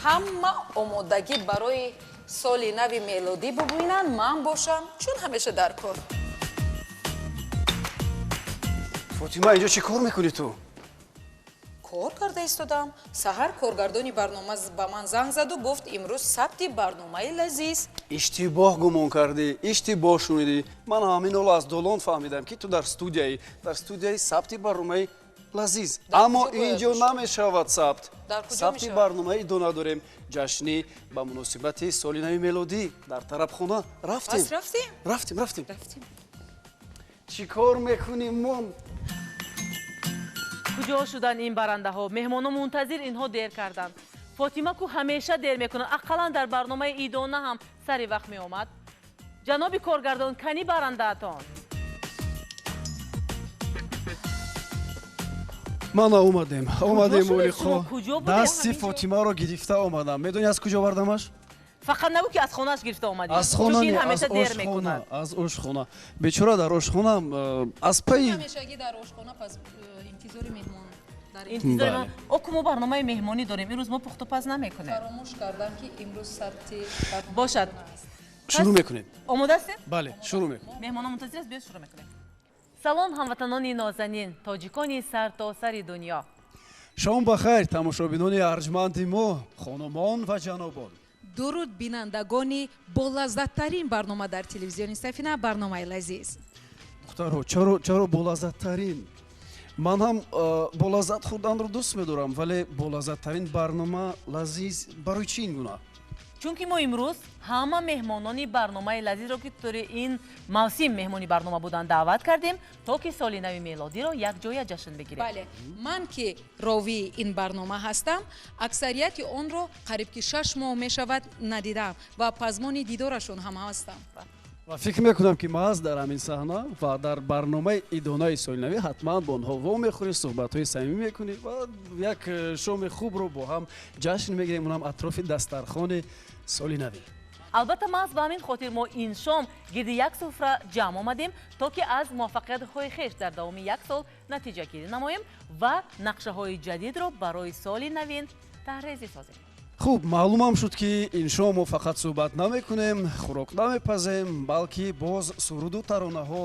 ҳама омодагӣ барои соли нави мелодӣ бубинанд, ман бошам, чун ҳамеша дар кор. фотима, инҷо чӣ кор мекунӣ ту? кор карда истодам. Саҳар коргардони барнома ба ман занг заду гуфт имрӯз сабти барномаи лазиз. иштибоҳ гумон кардӣ, иштибоҳ шунидӣ. ман ҳамин ҳоло аз долон фаҳмидам ки ту дар студияи сабти барномаи лазиз. аммо инҷо намешавад сабт. сабти барномаи идо надорем. ҷашнӣ ба муносибати соли нави мелодӣ дар тарабхона рафтем. Рафтем. чӣ кор мекунем мон? куҷо шуданд ин барандаҳо? меҳмоно мунтазир инҳо дер карданд. фотима ку ҳамеша дер мекунад. ақаллан дар барномаи идона ҳам сари вақт меомад. ҷаноби коргардон, кани барандаатон? ман омадем олиқо. дасти фотимаро гирифта омадам. медонӣ аз куҷо бардамаш? фақат нагӯ ки аз хонааш гирифта омадӣ. аз хона не, аз ошхона. бечора дар ошхона аз паи ҳамешагӣ дар ошхона, пас интизори меҳмон. интизори оку мо барномаи меҳмонӣ дорем. имрӯз мо пухтупаз намекунем. фаромӯш кардам ки имрӯз сабти бошад. шурӯъ мекунем. омода ҳастед? бале, шурӯъ мекунем. меҳмонон мунтазир аст, биёед шурӯъ мекунем. салом ҳамватанони нозанин, тоҷикони сартосари дунё. шом бахайр тамошобинони арҷманди мо, хонумон ва ҷанобон. дуруд бинандагони болаззаттарин барнома дар телевизиони Сафина, барномаи лазиз. духтарҳо, чаро болаззаттарин? ман ҳам болаззат хӯрданро дӯст медорам, вале болаззаттарин барнома лазиз барои чӣ ин гуна? чунки мо имрӯз ҳама меҳмонони барномаи лазизро ки тӯри ин мавсим меҳмони барнома буданд даъват кардем, то ки соли нави мелодиро якҷоя ҷашн бигирем. бале, ман ки ровии ин барнома ҳастам, аксарияти онро қариб ки 6 моҳ мешавад надидам ва пазмони дидорашон ҳам ҳастам. ва фикр мекунам ки маҳз дар ҳамин саҳна ва дар барномаи идонаи солинавӣ ҳатман бо онҳо вомехӯрӣ, суҳбатҳои самимӣ мекунӣ ва як шоми хубро бо ҳам ҷашн мегирем, онам атрофи дастархони солинавӣ. албатта маҳз ба ҳамин хотир мо ин шом гирди як суфра ҷамъ омадем, то ки аз муваффақиятҳои хеш дар давоми як сол натиҷагирӣ намоем ва нақшаҳои ҷадидро барои соли навин таҳрезӣ созем. хуб, маълумам шуд ки ин шом мо фақат суҳбат намекунем, хӯрок намепазем, балки боз суруду таронаҳо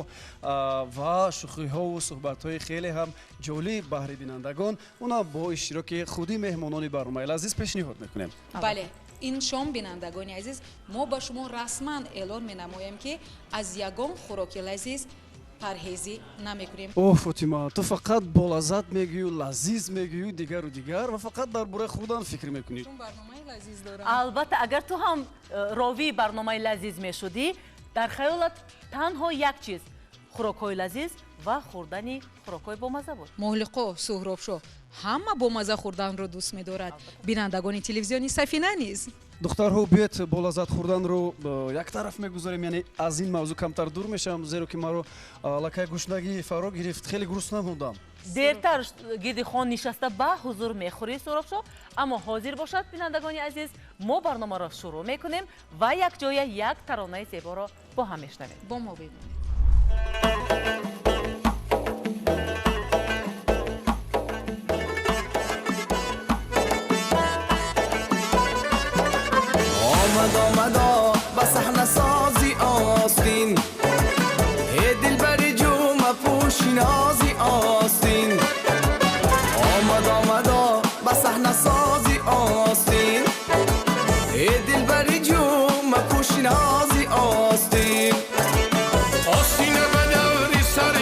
ва шӯхиҳову суҳбатҳои хеле ҳам ҷолиб баҳри бинандагон, онам бо иштироки худи меҳмонони барномаи лазиз пешниҳод мекунем. бале, ин шом бинандагони азиз, мо ба шумо расман эълон менамоем ки аз ягон хӯроки лазиз парҳезӣ намекунем. фотима, ту фақат болаззат мегӯю, лазиз мегӯю, дигару дигар ва фақат дар бораи хӯрдан фикр мекунӣ. чун барномаи лазиз дорам. албатта агар ту ҳам ровии барномаи лазиз мешудӣ, дар хаёлат танҳо як чиз хӯрокҳои лазиз ва хӯрдани хӯрокҳои бомаза буд. моҳлиқо, суҳробшо, ҳама бомаза хӯрданро дӯст медорад. бинандагони телевизиони Сафина низ. духтарҳо, биёед болаззат хӯрданро як тараф мегузорем, яъне аз ин мавзӯъ камтар дур мешавам, зеро ки маро аллакай гушнагӣ фаро гирифт, хеле гурсна мондам. дертар гирди хон нишаста ба ҳузур мехӯрӣ суҳробшо, аммо ҳозир бошад бинандагони азиз, мо барномаро шурӯъ мекунем ва якҷоя як таронаи зеборо бо ҳам мешнавем. бо мо бемонед. آمدا با صحنه سازی آستین ای دلبری جوم پوشی نازی آستین آمدا با صحنه سازی آستین ای دلبری جوم پوشی نازی آستین آستین به دوری سر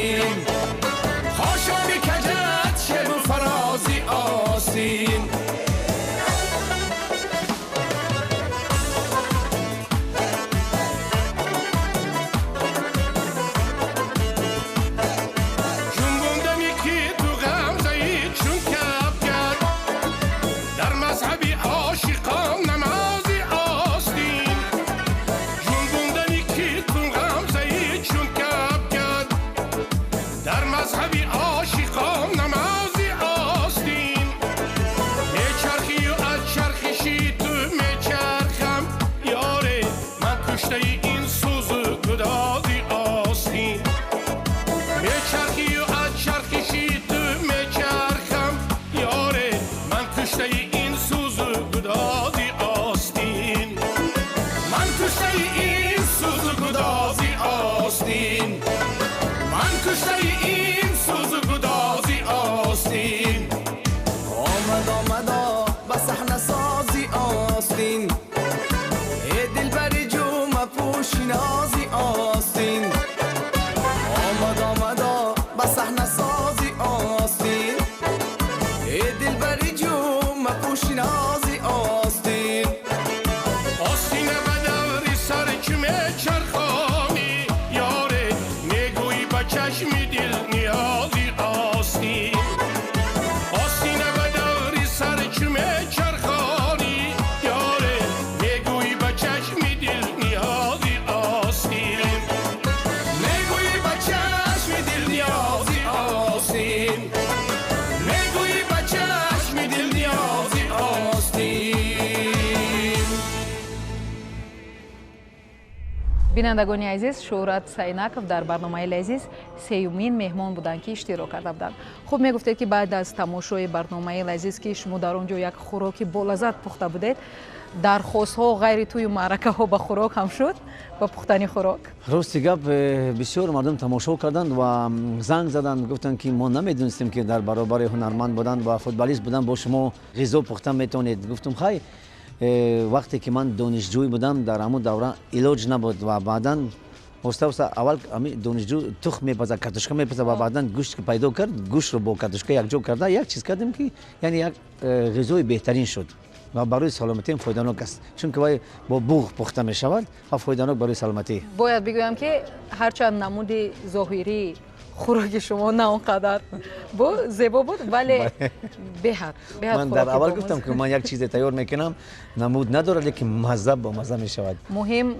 آستین خاشاک کجت شب و فرازی آستین نازی آستین آمدا با صحنه سازی آستین ای دلبری جون مپوش نازی آستین آستین بدوری سر چمه چرخانی یاره میگویی با چشم دل نیازی آستین آستین بدوری سر چمه چرخانی یاره میگویی با چشم دل نیازی бинандагони азиз, Шуҳрат Сайнаков дар барномаи лазиз сеюмин меҳмон буданд ки иштирок карда буданд. Хуб мегуфтед ки баъд аз тамошои барномаи лазиз ки шумо дар он ҷо як хӯроки болаззат пухта будед, дархостҳо ғайри тӯю маъракаҳо ба хӯрок ҳам шуд, ба пухтани хӯрок? рости гап, бисёр мардум тамошо карданд ва занг заданд, гуфтанд ки мо намедонистем ки дар баробари ҳунарманд будан ва футболист будан бо шумо ғизо пухта метавонед. Гуфтам хай, вақте ки ман донишҷӯй будам дар ҳамун давра илоҷ набуд ва баъдан оста аввал донишҷӯ тухм мепазад, картошка мепазад ва баъдан гӯшт ки пайдо кард, гӯштро бо картошка якҷо карда як чиз кардем ки яъне як ғизои беҳтарин шуд ва барои саломатиам фоиданок аст, чунки вай бо буғ пухта мешавад ва фоиданок барои саломатӣ. Бояд бигӯям ки ҳарчанд намуди зоҳирии хӯроки шумо на он қадар зебо буд, вале беҳад ман дар аввал гуфтам ки ман як чизе тайёр мекунам, намуд надорад, лекин мазза бо мазза мешавад. муҳим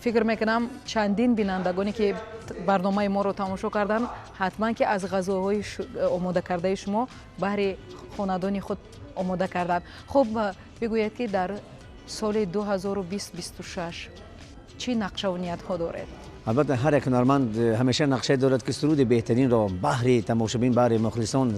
фикр мекунам чандин бинандагоне ки барномаи моро тамошо карданд, ҳатман ки аз ғазоҳои омодакардаи шумо баҳри хонадони худ омода карданд. Хуб бигӯед ки дар соли 2020-26 чӣ нақшаву ниятҳо доред? البته هر یک هنرمند همیشه نقشه دارد که سرود بهترین را بهر تماشابین بهر مخلصان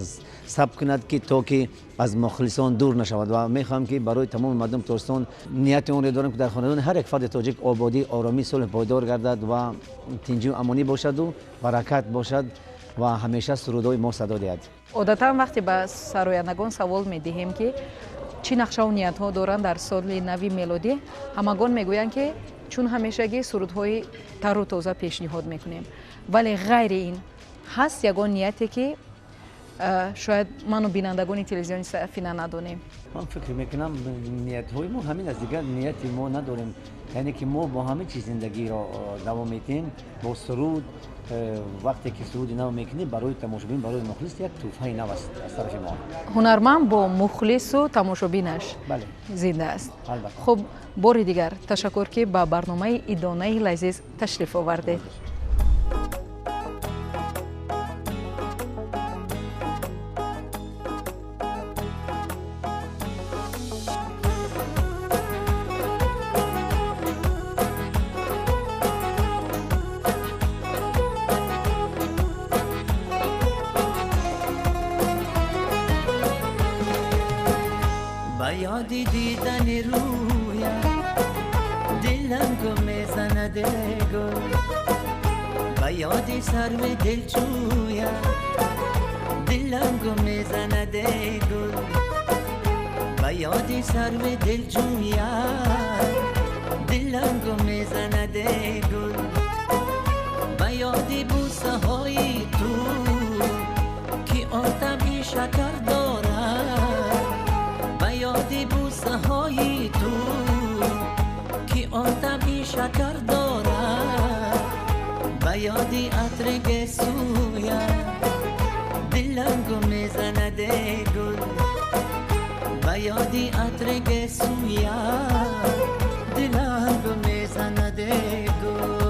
ثبت کند که تا که از مخلصان دور نشود و میخوام که برای تمام مردم ترکستان نیت اون را دارم که در خاندان هر یک فرد تاجیک آبادی آرامی صلح پایدار گردد و تنظیم امانی باشد و برکت باشد و همیشه سرودهای ما صدا دهد. عادتا وقتی به سرایندگان سوال میدهیم که چی نقشه و نیت ها دارند در سال نوی میلادی، همگان میگویند که چون همیشگی سرودهای تر و تازه پیشنهاد میکنیم، ولی غیر این هست یگان نیتی که شاید من و بینندگان تلویزیون سفینه ندانیم. من فکر میکنم نیت های ما همین از دیگر نیتی ما نداریم، یعنی که ما با همه چیز زندگی را دوام میتیم با سرود. وقتی که سرود نو میکنیم برای تماشابین برای مخلص یک تحفه نو است از طرف ما. هنرمند با مخلص و تماشابینش بله زنده است. البته. خب بار دیگر تشکر که با برنامه ایدانه لذیذ تشریف آوردید. یادی دیدن رویا دلم گم میزنده گل و یادی سرو دلجویا دلم گم میزنده گل و یادی سرو دلجویا دلم گم میزنده گل و یادی بوس بوسه های تو که آدمی شکر دارد به یاد بوسه های تو که آدمی شکر دارد به یاد عطر گسویت دلم میزنده گل به یاد عطر گسویت دلم میزنده گل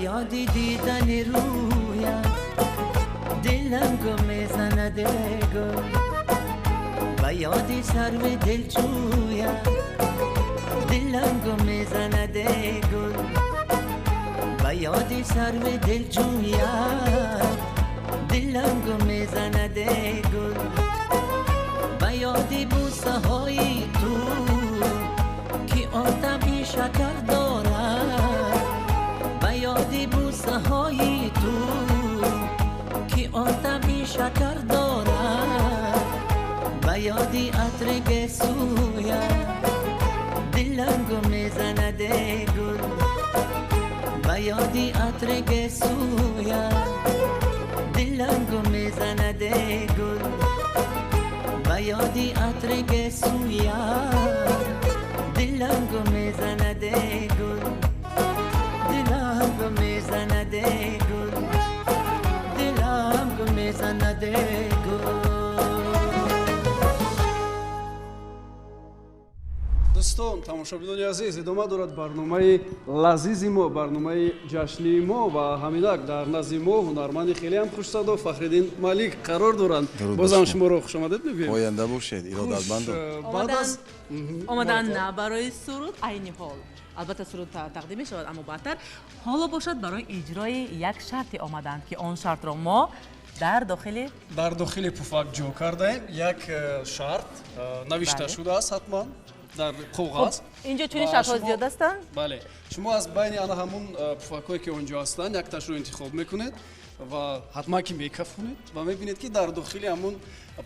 یادی دیدن رویت دلم گم میزنده گل و یادی سرو دلجویت دلم گم میزنده گل و یادی سرو دلجویت دلم گم میزنده گل و یادی بوسه های تو که آدمی شکر دارد یادی بوسه های تو که آدمی شکر دارد و یادی عطر گسویت دلم گم میزنده گل و یادی عطر گسویت دلم گم میزنده گل و یادی عطر گسویت دلم گم میزنده گل دلم گم میزنده گل دلم گم میزنده گل دوستان тамошобинони азиз идома дорад барномаи лазизи мо барномаи ҷашнии мо ва ҳаминак дар назди мо ҳунарманди хелеам хушсадо фахриддин малик қарор доранд бозам шуморо хушомадед мегӯям оянда бошед иродатмандо баъд аз омадан на барои суруд айни ҳол албатта суруд тақдим мешавад аммо баъдтар ҳоло бошад барои иҷрои як шарти омаданд ки он шартро мо дар дохили пуфак ҷо кардаем як шарт навишта шудааст ҳатман дар коғаз инҷо чунин шартҳо зиёд ҳастанд бале шумо аз байни ана ҳамун пуфакҳое ки онҷо ҳастанд якташро интихоб мекунед ва ҳатман ки мекафонед ва мебинед ки дар дохили ҳамун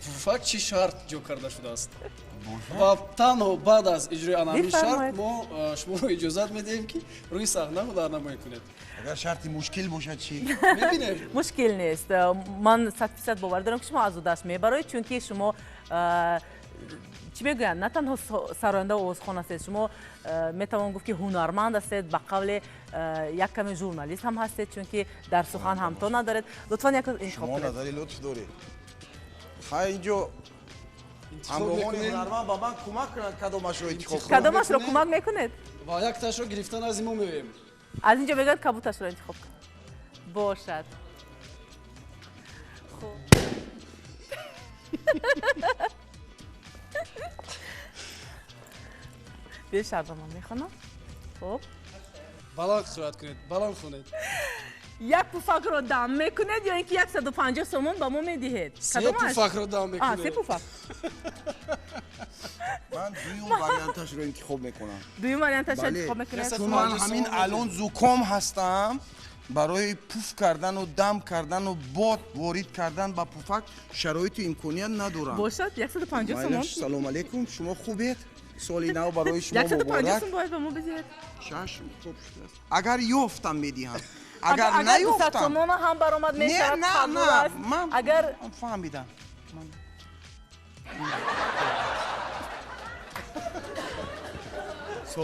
пуфак чӣ шарт ҷо карда шудааст ва танҳо баъд аз иҷрои анҳамин шарт мо шуморо иҷозат медиҳем ки рӯи саҳна ҳунарнамоӣ кунед агар шарти мушкил бошад чӣ мебинем мушкил нест ман 100% бовар дорам ки шумо азу даст мебароед чунки шумо чӣ мегӯянд на танҳо сароянда овозхон ҳастед шумо метавон гуфт ки ҳунарманд ҳастед ба қавле як каме журналист ҳам ҳастед чунки дар сухан ҳамто надоред лутфан як интихоб кунед шумо назари лутф доред хай инҷо ҳамроҳони ҳунарманд ба ман кӯмак кунанд кадомашро интихоб кунам кадомашро кӯмак мекунед ва якташро гирифтан аз имо мевем аз инҷо мегӯяд кабуташро интихоб кун бошад бе шарбама мехонам хоб баланд қисоят кунед баланд хонед як пуфакро дам мекунед ё ин ки 150 сомон ба мо медиҳед се пуфакро дам мекунед се пуфак ман дуюм варианташро интихоб мекунам дуюм варианташро интихоб мекунед чун ман ҳамин алон зуком ҳастам барои пуф кардану дам кардану бод ворид кардан ба пуфак шароиту имконият надорам бошад 150 сомон салом алейкум шумо хубед соли нав барои шумо муборак 150 сомон бояд ба мо бидиҳед шашм хуб шудааст агар ёфтам медиҳам агар наёфтам сомона ҳам баромад мешавад не ман агар фаҳмидам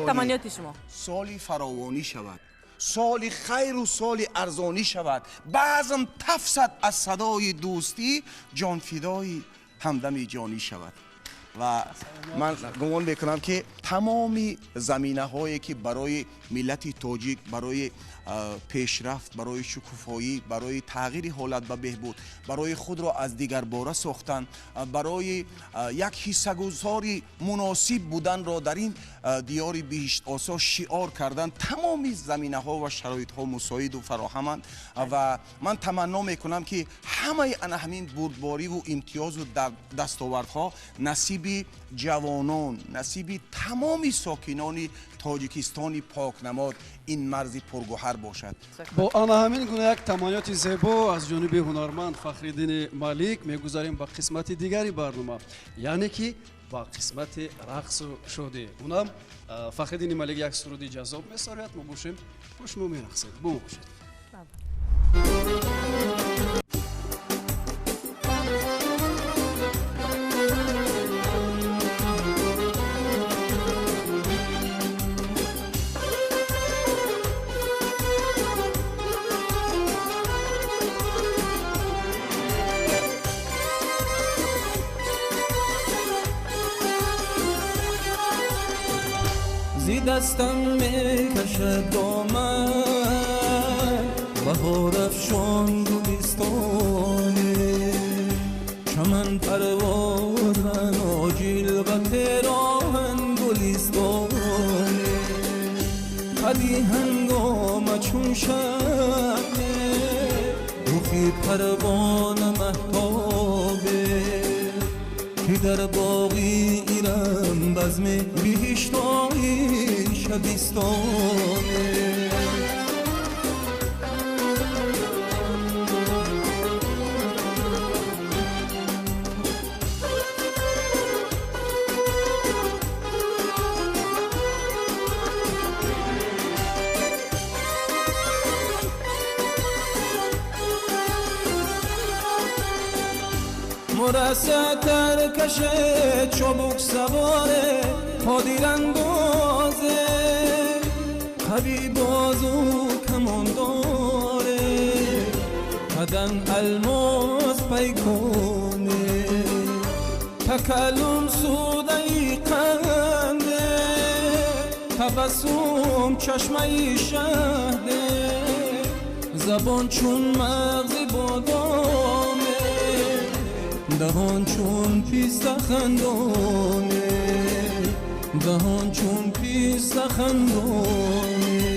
تمنیات شما سالی فراوانی شود، سالی خیر و سالی ارزانی شود. بعضم تفسد از صدای دوستی، جان فدای همدم جانی شود. و من گمان میکنم که تمامی زمینه هایی که برای ملت تاجیک، برای پیشرفت، برای شکوفایی، برای تغییر حالت به بهبود، برای خود را از دیگر باره ساختن، برای یک حصه‌گذاری مناسب بودن را در این دیار بهشت آسا شعار کردن، تمامی زمینه ها و شرایط ها مساعد و فراهمند. و من تمنا میکنم که همه همین بردباری و امتیاز و دستاوردها نصیب جوانان، نصیب تمامی ساکنان تاجیکستان پاکنماد این مرز پرگوهر باشد. با آن همین گونه یک تمایلات زیبا از جانب هنرمند فخرالدین مالک میگذاریم به قسمت دیگری برنامه، یعنی که با قسمت رقص و شادی. اونم فخرالدین مالک یک سرود جذاب میسازد، ما باشیم با شما میرقصیم. با ما باشید. زی دستم میکشد دامن بهار افشان گلستانه چمن پروازن آجیل و پیراهن گلستانه قدی هنگام چون شبه رخی پروان مهتابه که در باقی ایرم بزم بهشتای شبستانه مرسه ترکشه چابک سواره پادیر اندازه قوی بازو کمان داره بدن الماس پیکونه تکلم سودای قنده تبسم چشمه شهده زبان چون مغزی بادامه دهان چون پیست خندانه دهان چون پیست خندانه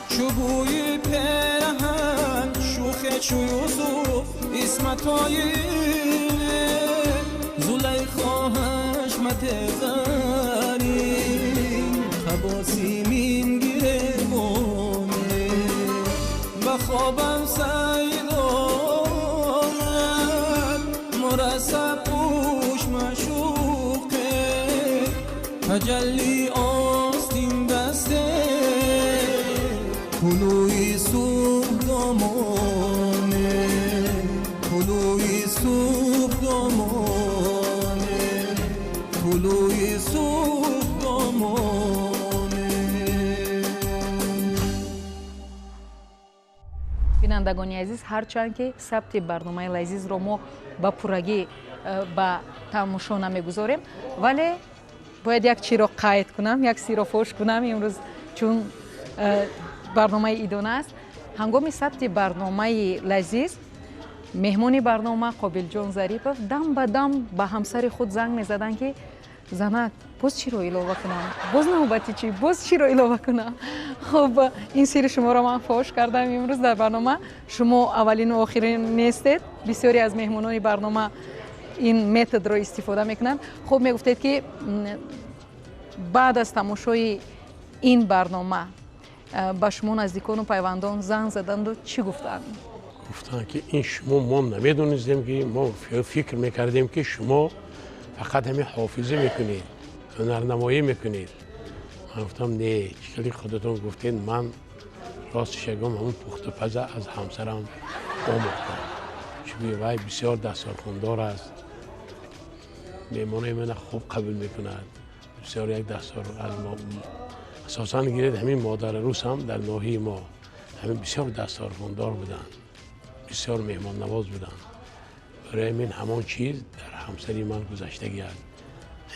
چوبوی پیرهن شوخه چو یوسف اسمتایی زلیخا حشمت زرین خباسی من گیره بونه بخوابم سیدانت مرسب پوش مشوقه تجلی آستین بسته کلوی صبح دامانه کلوی صبح دامانه کلوی صبح دامانه. بینندگانی عزیز، هرچند که ثبت برنامه لذیذ رو ما با پورگی با تماشا نمیگذاریم، ولی باید یک چی رو قید کنم، یک سی رو فوش کنم امروز، چون برنامه ایدانه است. هنگام ثبت برنامه لذیذ، مهمون برنامه قابل جان ظریفов دم به دم به همسر خود زنگ میزدن که زنک باز چی رو علاوه کنم، باز نوبتی چی، باز چی رو علاوه کنم. خب این سری شما رو من فاش کردم امروز در برنامه. شما اولین و آخرین نیستید. بسیاری از مهمونان برنامه این متد رو استفاده میکنن. خب میگفتید که بعد از تماشای این برنامه ба шумо наздикону пайвандон занг заданду чӣ гуфтанд? گفتن که این شما ما نمیدونستیم که ما فکر میکردیم که شما فقط همین حافظه میکنید هنرنمایی میکنید. من گفتم نه چکلی خودتون گفتین من راستش گم همون پخت و پزه از همسرم آموختم چون وای بسیار دستارخوندار است میمانه من خوب قبول میکند بسیار یک دستار از ما اساسا گیرید همین مادر روس هم در ناحیه ما همین بسیار دستارخوندار بودن بسیار مهمان نواز بودن برای من همان چیز در همسری من گذشته گرد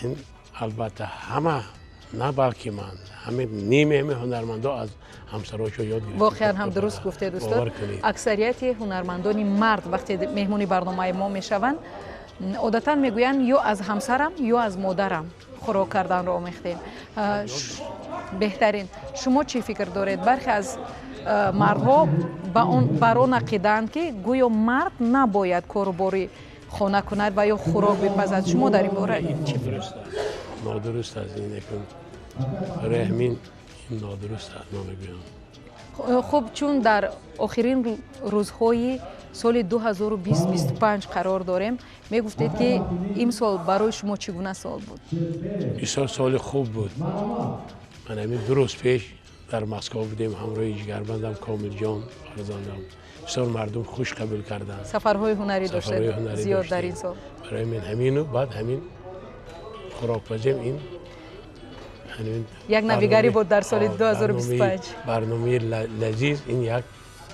این البته همه نه بلکه من همه نیمه هنرمندا از همسراشو یاد گرفتم. واقعا هم درست گفته دوستان اکثریت هنرمندان مرد وقتی مهمونی برنامه ما میشوند عادتا میگویند یا از همسرم یا از مادرم خوراک کردن را آموختیم. بهترین شما چی فکر دارید؟ برخی از مردها بر آن عقیده‌اند که گویا مرد نباید کارباری خانه کند و یا خوراک بپزد. شما در این باره چی درست است؟ نادرست است این یکم برای همین این نادرست است ما میگویم. خب چون در آخرین روزهای سال 2020-25 قرار داریم میگفتید که این سال برای شما چگونه سال بود؟ بسیار سال خوب بود. من همین 2 روز پیش در مسکو بودیم همراه جگربندم کامل جان فرزندم بسیار مردم خوش قبول کردند. سفرهای هنری داشتید زیاد در این سال. برای من همینو بعد همین خوراک پزیم این یک نویگری بود در سال 2025. برنامه لذیذ این یک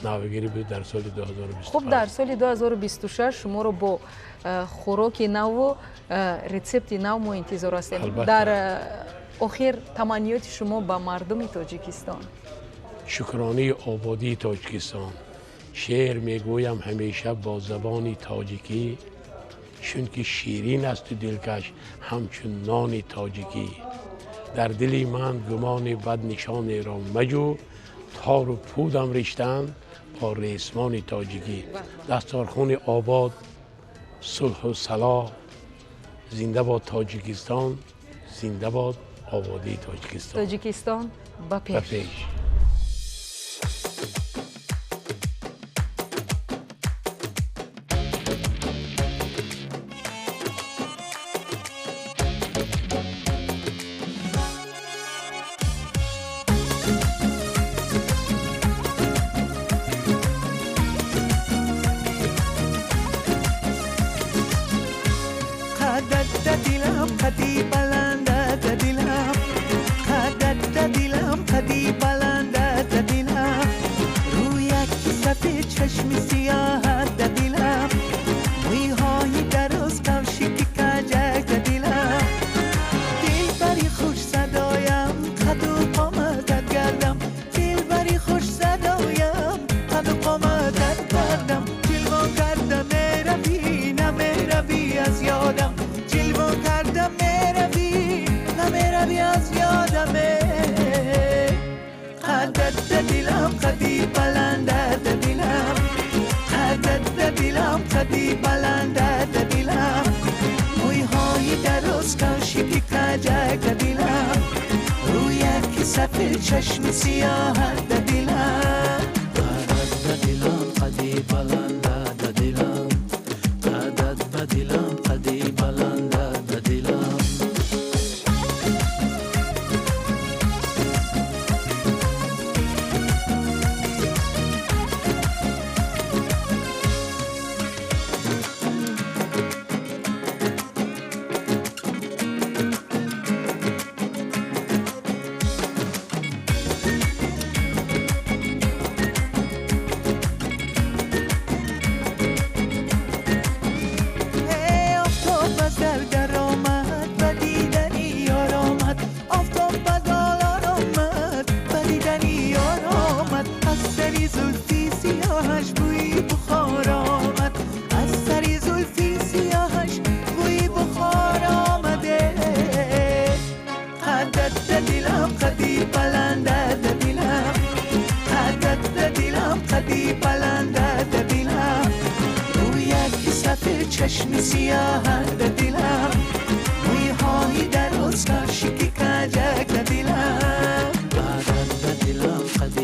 نویگری بود در سال 2025. خب در سال 2026 شما رو با خوراک نو و رسپت نو ما انتظار هستیم. در آخر تمنیات شما با مردم تاجیکستان؟ شکرانه آبادی تاجیکستان. شعر میگویم همیشه با زبان تاجیکی چون که شیرین است و دلکش همچون نان تاجیکی. در دلی من گمان بد نشان را مجو تار و پودم ریختند با ریسمان تاجیکی. دستارخوان آباد صلح و صلاح زنده باد تاجیکستان زنده باد آبادی تاجیکستان. تاجیکستان با پیش. چشم سیاه در دلم قدد به دلم قدی بلند در دلم قدد به دلم قدی بلند در دلم چشم سیاه در دلم موی هایی در اسکار شکی کجک در دلم قدد به دلم قدی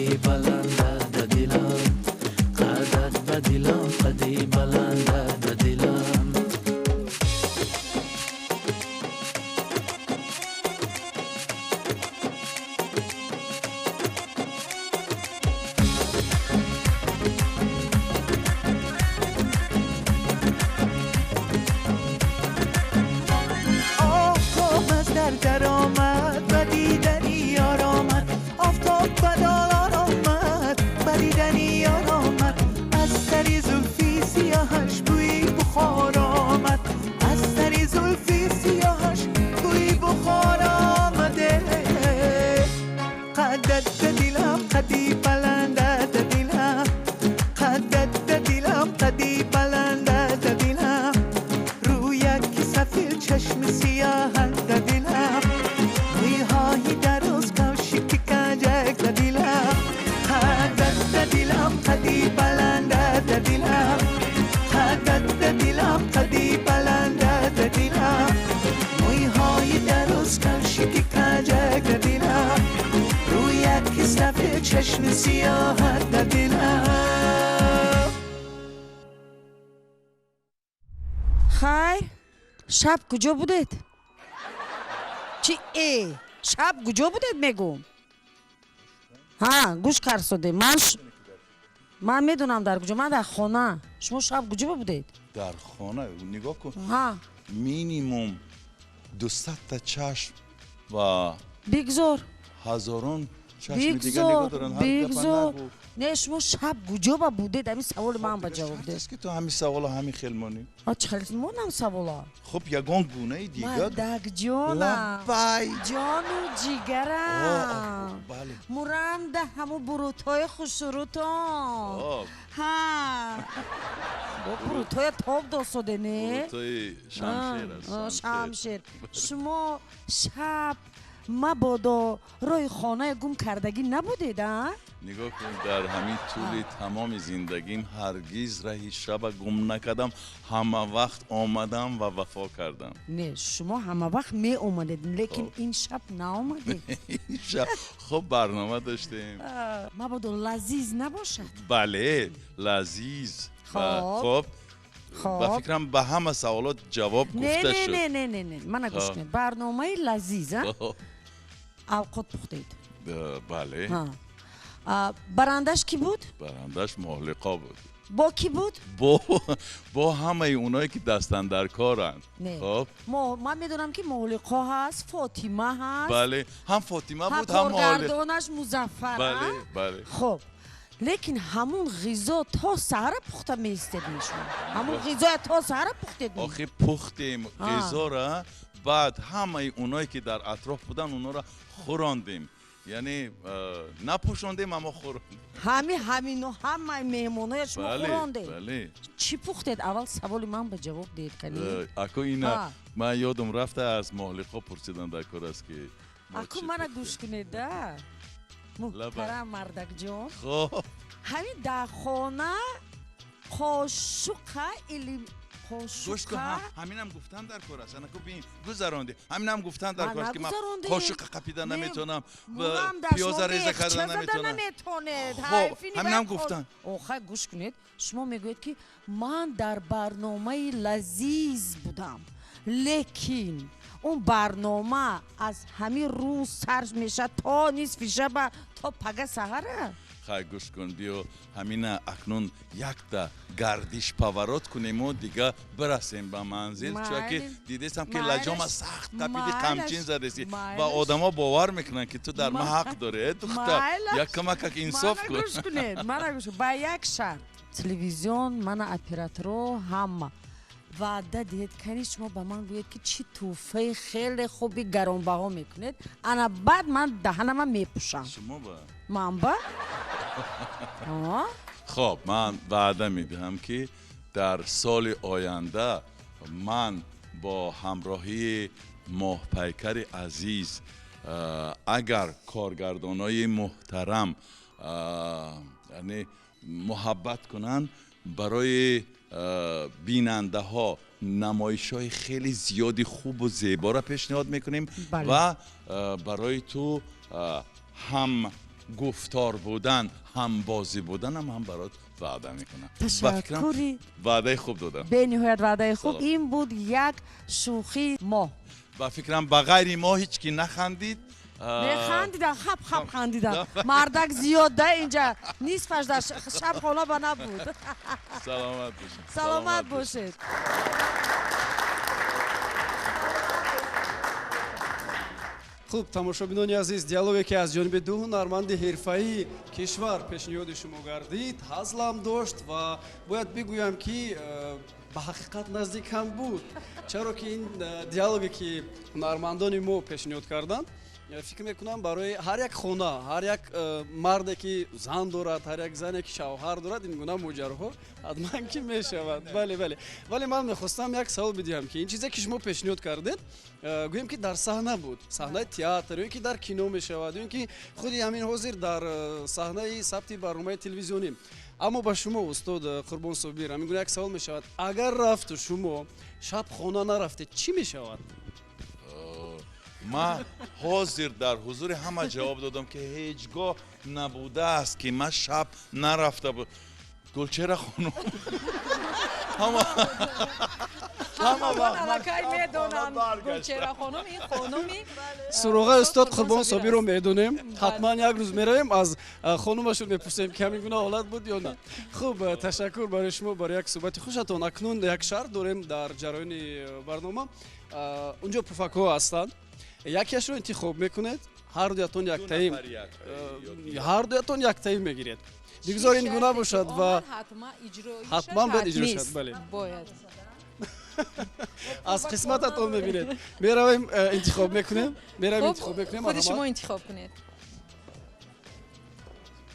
دیدنی یار آمد از سری زلفی سیاهش بوی بخار آمد از سری زلفی سیاهش بوی بخار آمده قدت دلم قدی بلنده دلم قدت دلم قدی بلنده دلم روی یک سفید چشم سیاه دلم های درست کاشی که کنجک دلم قدت دلم قدی بلنده دلم قدت دلم قدی بلنده دلم های درست کاشی که کنجک دلم روی یک سفید چشم سیاه دلم. خیر شب کجا بودید؟ چی ای شب کجا بودید میگم؟ ها گوش کرسوده من میدونم در کجا من در خانه شما شب کجا بودید؟ در خانه نگاه کن ها مینیموم 200 تا چشم و بگذار هزاران چشم دیگه نگاه دارن هر دفعه نگو نه شما شب کجا بودید؟ همین سوال من به جواب ده است که تو همین سوال همین خیلمانی خیلمانم سوالا خب یگان گونه دیگه مردک جانم لبای جان و جیگرم بله مرم ده همو بروتای خوشروتان ها با بروتای تاب داستاده نه بروتای شمشیر است شمشیر شما شب مبادا روی خانه گم کردگی نبودید ها؟ نگاه کن در همین طول تمام زندگیم هرگز راه شب گم نکردم همه وقت آمدم و وفا کردم نه شما همه وقت می اومدید لیکن این شب نآمدید این شب خب برنامه داشتیم مبادا لذیذ نباشد بله لذیذ خب با فکرم به همه سوالات جواب گفته شد نه من گوش کنید برنامه لذیذ اوقات پختید بله برندش کی بود؟ برندش محلقا بود با کی بود؟ با همه اونایی که دستن در کارن خب من میدونم که محلقا هست فاطمه هست بله هم فاطمه بود هم کارگردانش مظفر بله خب لیکن همون غذا تا سحر پخته میستید شما همون غذا تا سحر پختید آخه پختیم غذا را بعد همه اونایی که در اطراف بودن اونا را خوراندیم یعنی نپوشاندیم اما خوراندیم همه مهمونای شما خوراندیم بله چی پختید؟ اول سوال من به جواب دید کنید اکو اینا من یادم رفته از محلقا پرسیدن در کار است که اکو من گوش کنید ده محترم مردک جان خب همین در خانه قاشقه علم گوش کن همینم گفتن در کار است انکو بین گذرانده همینم گفتن در کار است که من قاشق قپیدن نمیتونم پیاز ریزه کردن نمیتونم خب همینم گفتن آخه گوش کنید شما میگوید که من در برنامه لذیذ بودم لیکن اون برنامه از همین روز سرش میشه تا نصف شب تا پگه سحره خیلی گوش کن بیا همین اکنون یک تا گردش پاورات کنیم و دیگه برسیم به منزل چون که دیدیستم که لجام سخت قپیدی قمچین زدیسی و آدما باور میکنن که تو در ما حق داره دختر یک کمک انصاف کن گوش کنید من گوش با یک شرط تلویزیون من اپراتورو همه وعده دید کنی شما به من بگید که چی توفه خیلی خوبی گرانبها میکنید انا بعد من دهنم میپوشم شما با من با خب من وعده میدهم که در سال آینده من با همراهی ماه پیکر عزیز اگر کارگردانای محترم یعنی محبت کنن برای بیننده ها نمایش های خیلی زیادی خوب و زیبا را پیشنهاد میکنیم و برای تو هم گفتار بودن هم بازی بودن هم برات وعده میکنم تشکری وعده خوب دادم به نهایت وعده خوب این بود یک شوخی ما با فکرم بغیر ما هیچ کی نخندید خندیدن خب خندیدن مردک زیاده اینجا نیست در شب خانه با نبود سلامت باشید хуб тамошобинони азиз, диалоге ки аз ҷониби ду ҳунарманди ҳирфаии кишвар пешниҳоди шумо гардид ҳазлам дошт ва бояд бигӯям ки ба ҳақиқат наздик ҳам буд. Чаро ки ин диалоге ки ҳунармандони мо пешниҳод карданд, фикр мекунам барои ҳар як хона, ҳар як марде ки зан дорад, ҳар як зане ки шавҳар дорад, ин гуна моҷароҳо ҳатман ки мешавад. Бале, бале. Вале ман мехостам як савол бидиҳам ки ин чизе ки шумо пешниҳод кардед, гӯем ки дар саҳна буд, саҳнаи театр ё ин ки дар кино мешавад, ё ин ки худи ҳамин ҳозир дар саҳнаи сабти барномаи телевизионӣ. Аммо ба шумо устод Қурбон Собир ҳамин гуна як савол мешавад. Агар рафту шумо шаб хона нарафтед, чӣ мешавад? ман ҳозир дар ҳузури ҳама ҷавоб додам ки ҳеҷ гоҳ набудааст ки ман шаб нарафта буд. Гулчера хонум суроғаи устод Қурбон Собирро медонем. ҳатман як рӯз меравем аз хонумашон мепурсем ки ҳамин гуна ҳолат буд ё на. Хуб, ташаккур барои шумо барои як суҳбати хушатон. Акнун як шарт дорем дар ҷараёни барнома. Унҷо пуфакҳо ҳастанд. Якеашро интихоб мекунед, ҳар дуятон яктаим мегиред. Бигзор ин гуна бошад ва ҳатман бояд иҷро шавад. Бале. Аз қисмататон мебинед. Меравем интихоб мекунем. худи шумо интихоб кунед.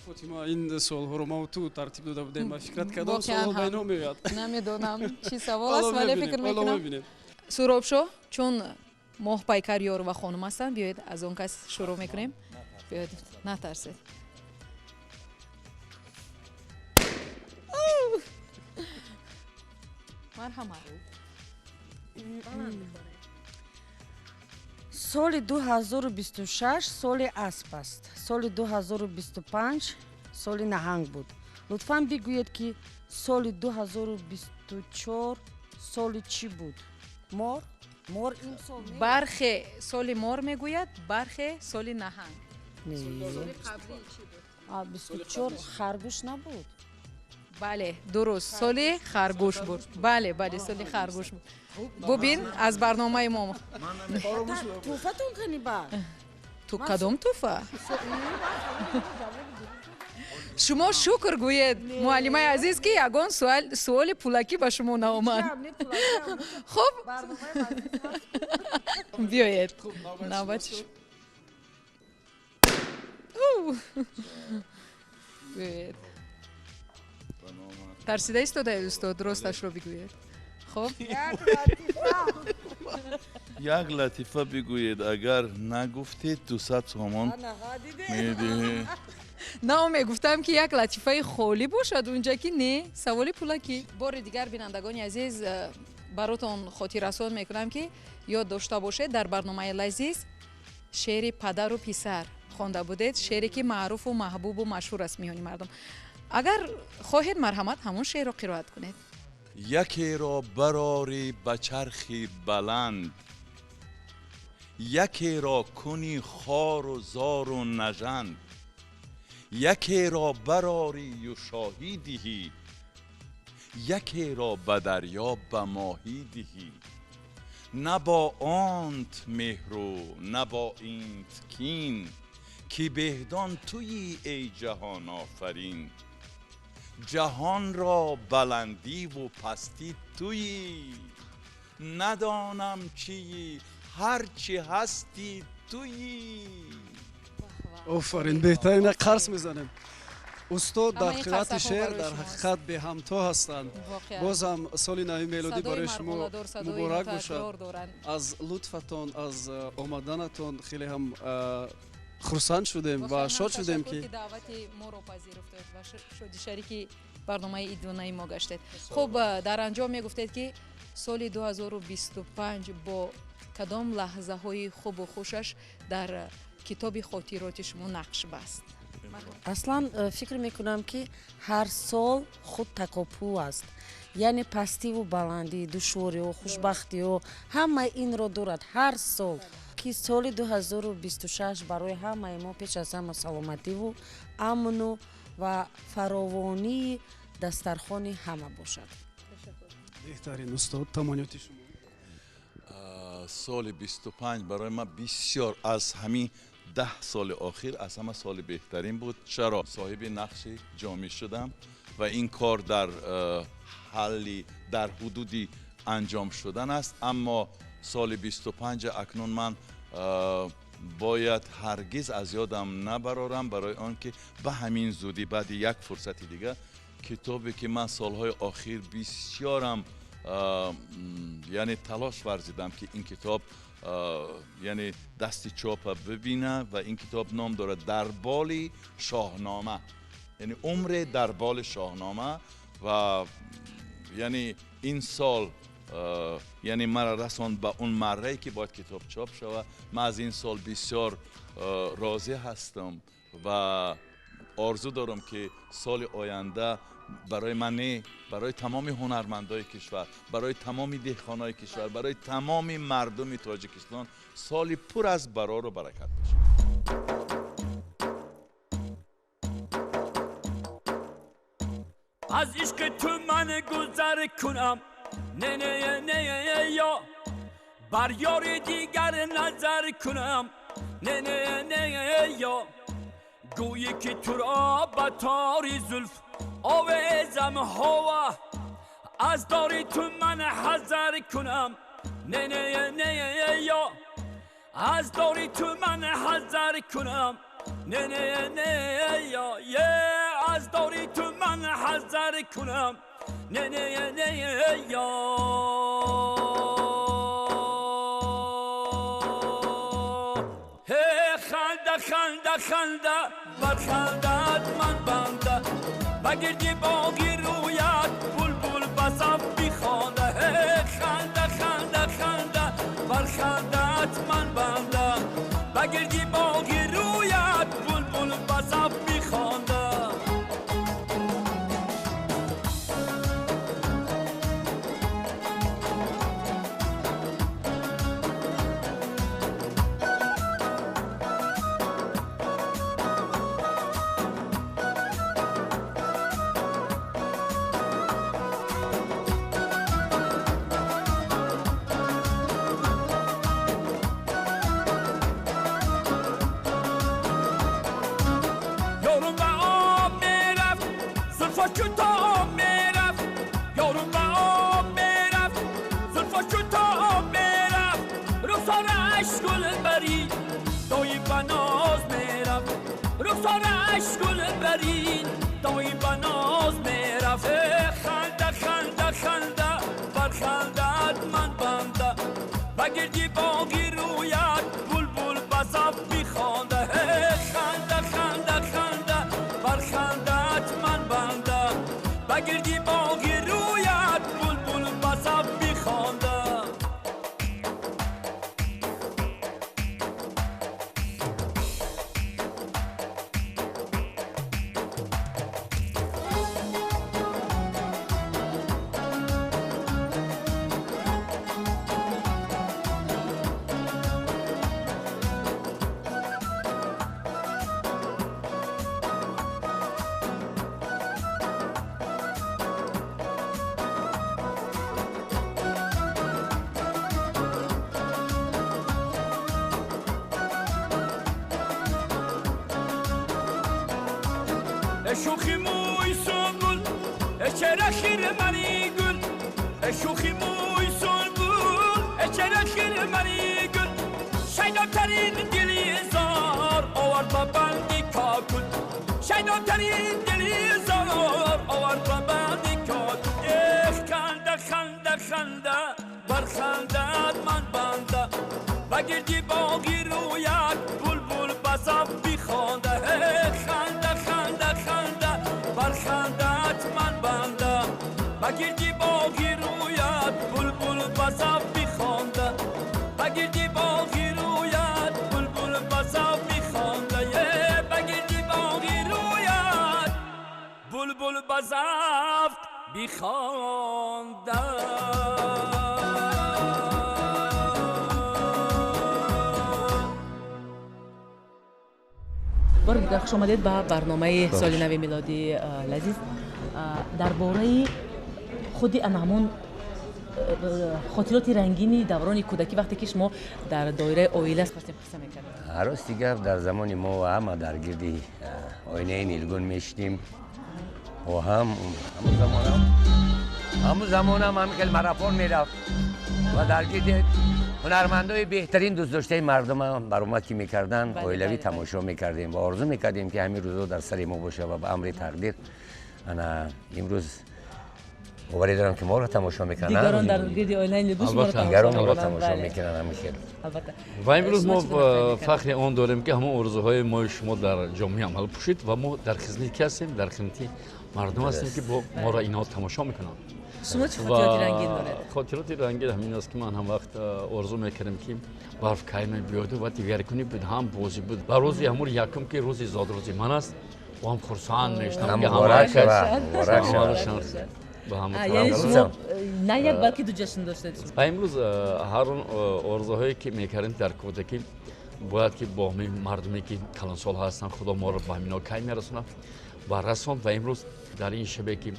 Фотима, ин суолҳоро ма ту тартиб дода будем. Ман фикрат кардам суол байно меояд. Намедонам чӣ савол аст, вале фикр мекунам. Суробшо, чун моҳпайкар ёр ва хонум ҳастанд, биёед аз он кас шурӯъ мекунем. Биёед, натарсед. марҳамат. соли 2026 соли асп аст. соли 2025 соли наҳанг буд. лутфан бигӯед ки соли 2024 соли чӣ буд? Мор? Мор ин сол не? Бархе соли мор мегӯяд, бархе соли наҳанг. Не. Соли қаблӣ чӣ буд? 24 харгӯш набуд. бале, дуруст, соли харгӯш буд. Бале, бале, соли харгӯш буд. Бубин аз барномаи мо. Туҳфатон кани ба. Ту кадом туҳфа? шумо шукр гӯед, муаллимаи азиз ки ягон суоли пулакӣ ба шумо наомад. хуб, биёед. навбати биёед. тарсида истодаед устод, росташро бигӯед. хуб, як латифа бигӯед, агар нагуфтед 200 сомон медиҳед. на мегуфтам ки як латифаи холӣ бошад унҷа ки не саволи пулакӣ. бори дигар бинандагони азиз, баротон хотиррасон мекунам ки ёд дошта бошед, дар барномаи лазиз шеъри падару писар хонда будед, шеъре ки маъруфу маҳбубу машҳур аст миёни мардум. агар хоҳед марҳамат ҳамон шеърро қироат кунед. якеро барори ба чархи баланд, якеро куни хору зору нажанд, якеро барорию шоҳӣ диҳӣ, якеро ба дарьё ба моҳӣ диҳӣ. نه با آنت مهرو نه با اینت کین که بهدان تویی ای جهان آفرین. جهان را بلندی و پستی تویی، ندانم چیی هرچی هستی تویی. آفرین، بهترین قرص میزنیم. استاد در قرائت شعر در حقیقت به همتا هستند. بازم سال نو میلادی برای شما مبارک باشد. از لطفتون، از آمدنتون خیلی هم خرسند شدیم و شاد شدیم که دعوت ما رو پذیرفتید و شدی شریکی برنامه ایدونایی ما گشتید. خب در انجام میگفتید که سال 2025 با کدام لحظه های خوب و خوشش در کتاب خاطرات شما نقش بست؟ аслан фикр мекунам ки ҳар сол худ такопӯ аст, яъне пастиву баландӣ, душвориҳо, хушбахтиҳо, ҳама инро дорад ҳар сол. ки соли 2026 барои ҳамаи мо пеш аз ҳама саломативу амну ва фаровонии дастархони ҳама бошад. беҳтарин устод, тамониёти шумо. سال 25 برای ما بسیار از همین 10 سال آخر از همه سال بهترین بود. چرا؟ صاحب نقش جامع شدم و این کار در حالی در حدودی انجام شدن است. اما سال 25 اکنون من باید هرگز از یادم نبرارم برای آنکه به همین زودی بعد یک فرصت دیگه کتابی که من سالهای آخر بسیارم یعنی تلاش ورزیدم که این کتاب یعنی دستی چاپ ببینه و این کتاب نام داره دربال شاهنامه، یعنی عمر دربال شاهنامه و یعنی این سال یعنی مرا رساند به اون مرحله که باید کتاب چاپ شود. من از این سال بسیار راضی هستم و آرزو دارم که سال آینده برای من، برای تمام هنرمندای کشور، برای تمام دهقانای کشور، برای تمام مردم تاجیکستان سالی پر از برار و برکت باشه. از عشق تو من گذر کنم، نه نه نه یا بر یار دیگر نظر کنم، نه نه نه یا گویی که تو را به تاری زلف آویزم هوا، از داری تو من حذر کنم، نه نه نه یا از داری تو من حذر کنم، نه نه نه یا از داری تو من حذر کنم، نه نه نه یا خنده خنده بر خندت من بنده بگردی باقی رویت بلبل بزم بیخوانده. خنده خنده خنده بر خندت من بنده بگردی باقی رویت بلبل بزم بیخوانده. رخسارش گل برین دایی بناز میرفه. خنده خنده خنده بر خندت من بنده بگردی باقی رویت بلبل بزم بیخوانده. خنده خنده خنده بر خندت من بنده بگردی باقی رویت بلبل بزم بیخوانده. شوخی موی سنبول چرا خیر منی گل، شوخی موی سنبول چرا خیر منی گل. شیدا ترین دلی زار آورد با بندی کاکل، شیدا ترین دلی زار آورد با بندی کاکل. خنده خنده خنده بر خندت من بنده بگردی باقی رویت بلبل بزم بیخوانده. خنده خنده خنده بر خندت من بنده بگردی باقی رویت بلبل بزم بیخوانده. بگردی باقی رویت بلبل بزم بیخوانده. بگردی باقی رویت بلبل بزم بیخوانده. بار دیگه خوش آمدید به برنامه سال نو میلادی لذیذ. درباره خودی انامون خاطرات رنگینی دوران کودکی وقتی که شما در دایره اویله هستیم قصه میکردید؟ عروس دیگه در زمان ما همه در گردی آینه نیلگون میشتیم و همون زمان هم که ماراتون میرفت و در گردی هنرمندای بهترین دوست داشته مردم هم برآمد میکردن اویلوی تماشا میکردیم و آرزو میکردیم که همین روزا در سر ما باشه و به امر تقدیر انا امروز باوری دارم که ما رو تماشا میکنن دیگران در گردی آینه گوش ما رو تماشا میکنن همیشه و امروز ما فخر آن داریم که همون آرزوهای ما شما در جامعه عمل پوشید و ما در خدمت هستیم، در خدمت مردم هستیم که ما را اینا تماشا میکنن. شما چه خاطراتی رنگین دارید؟ خاطراتی رنگین همین است که من هم وقت آرزو میکردم که برف کایم بیاد و دیگر کنی بود هم بازی بود و روزی همون یکم که روزی زاد روزی من است و هم خرسان میشتم که مبارک شود یعنی شما نه یک بلکه دو جشن داشتید؟ امروز هر آرزوهایی که میکردیم در کودکی باید که با مردمی که کلانسال هستن خدا ما رو به همینا کی میرسونه و رسوند و امروز در این شبه که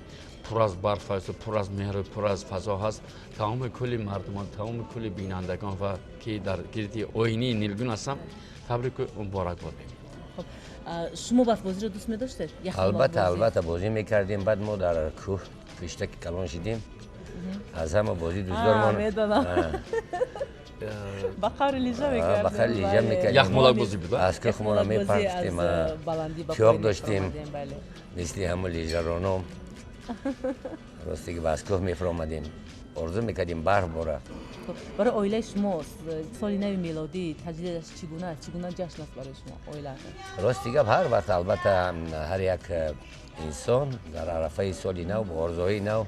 پر از برف است و پر از مهر و پر از فضا هست تمام کل مردمان تمام کل بینندگان و که در گردی آینه نیلگون هستن تبریک مبارک باد. شما برف بازی رو دوست می‌داشتید؟ البته بازی میکردیم بعد ما در کوه خشتک کلان شدیم از همه بازی دوست دارم بخار لیجا میکردیم بخار لیجا میکردیم یخمالک بازی بود از که خمون هم میپرفتیم چوب داشتیم مثل همون لیجا رانو راستی که از کوه میفرامدیم آرزو میکردیم برف باره. برای اویله شما سال نو میلادی تجلیلش چگونه است؟ چگونه جشن است برای شما اویله؟ راستی که هر وقت البته هر یک انسان در عرفه سال نو با آرزوهای نو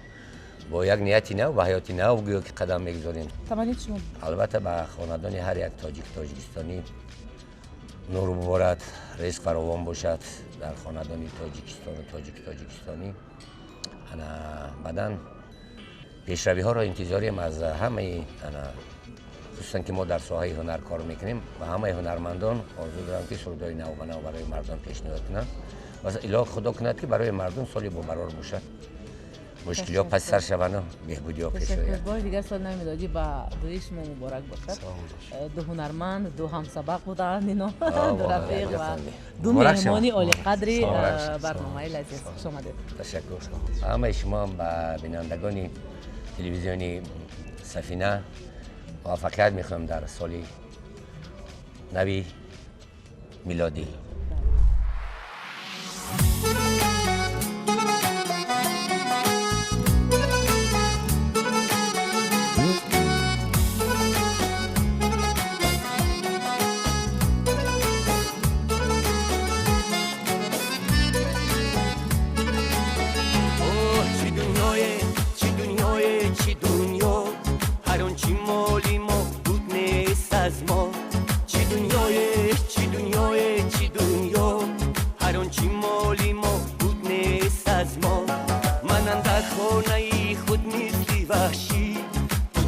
با یک نیتی نو و حیاتی نو گویا که قدم میگذاریم. تمنیت شما؟ البته به خاندان هر یک تاجیکستانی نور و ببارد، رزق فراوان باشد در خاندان تاجیکستان و تاجیکستانی. بعداً پیشروی ها را انتظاریم از همه خصوصا که ما در ساحه هنر کار میکنیم و همه هنرمندان آرزو دارم که سرودای نو و نو برای مردم پیشنهاد کنند و الهی خدا کند که برای مردم سالی با قرار باشد، مشکلی ها پس سر شوند و بهبودی ها پیش آید. بار دیگر سال نو میلادی به دوی شما مبارک باشد. دو هنرمند، دو همسبق بودند اینا، دو رفیق و دو مهمانی عالی قدری برنامه لذیذ خوش آمدید. تشکر. همه شما به بینندگان تلویزیونی سفینه موفقیت میخوام در سال نو میلادی.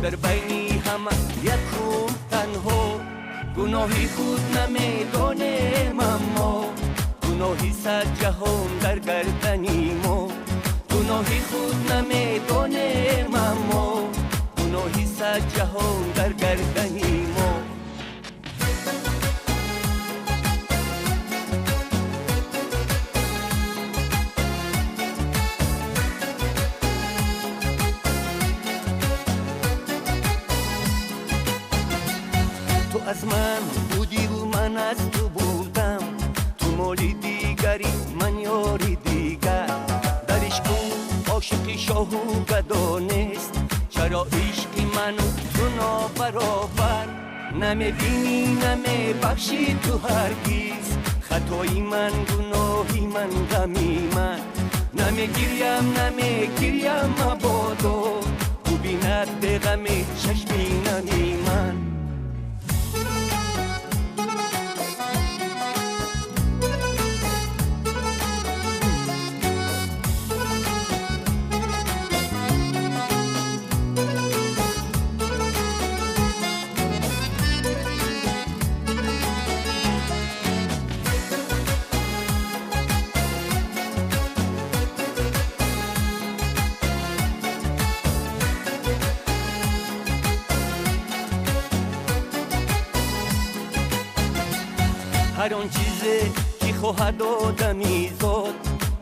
در بینی همه یکم تنها گناهی خود نمیدانیم اما گناهی صد جهان در گردنی ما گناهی خود نمیدانیم اما گناهی صد جهان در گردنی ما. از من بودی و من از تو بودم تو مالی دیگری من یاری دیگر در عشق عاشقی شاه و گدا نیست چرا عشقی من و تو نابرابر نمیبینی نمیبخشی تو هرگیز خطایی من گناهی من غمی من نمیگریم مبادا ببیند به غم چشمی نمی من. هر آن چیزی که خواهد آدمی زاد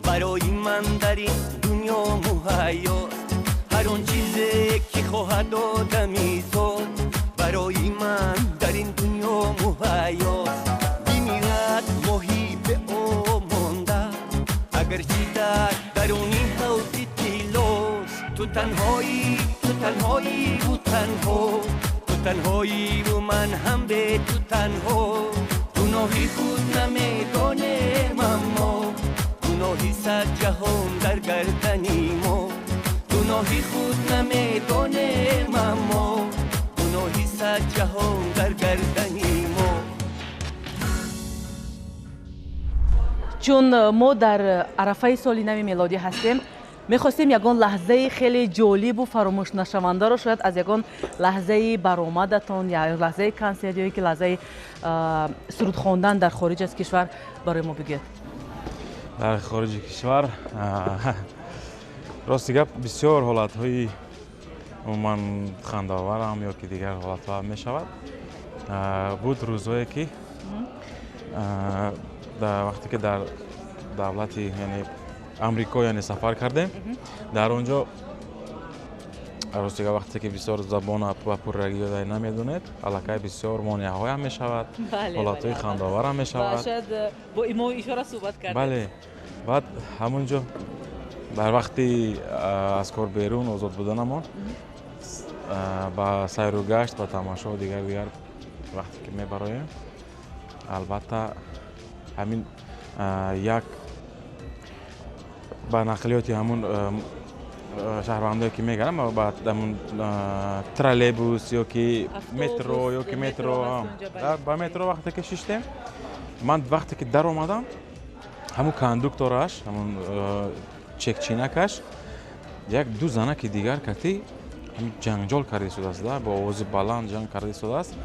برای من در این دنیا مهیاست. هر آن چیزی که خواهد آدمی زاد برای من در این دنیا مهیاست. بمیرد ماهی به آب مانده اگرچه در درونی حوض طلاست. تو تنهایی تو تنهایی و تنها، تو تنهایی و من هم به تو تنها. گناهی خود نمیدانم اما گناهی صد جهان در گردنی ما. گناهی خود نمیدانم اما گناهی صد جهان در گردنی ما. چون ما در عرفه سال نو میلادی هستیم، میخواستیم یگان لحظه خیلی جالب و فراموش نشونده رو شاید از یگان لحظه برآمدتان یا لحظه کنسرت یا که لحظه سرود خواندن در خارج از کشور برای ما بگید. در خارج کشور راستی گپ بسیار حالت‌های عموماً خنده‌آور هم یا که دیگر حالت‌ها می شود. بود روزهایی که وقتی که در دولتی یعنی امریکا یعنی سفر کردیم، در اونجا راستی وقتی که بسیار زبان و پررگی نمیدونید الکی بسیار مانع‌های هم می شود، حالت‌های خنده‌آور هم می شود. شاید با ایما اشاره صحبت کردیم. بله. بعد همونجا در وقتی از کار بیرون آزاد بودنمون با سیر و گشت و تماشا و دیگر وقتی که میبرایم البته همین یک با نقلیاتی همون شهروندایی که میگرم با همون ترالبوس یا که مترو یا که مترو با مترو وقتی که شیشتیم من وقتی که در اومدم همون کاندوکتورش همون چکچینکش یک دو زنک دیگر کتی جنگجال کرده شده است با آواز بلند جنگ کرده شده است.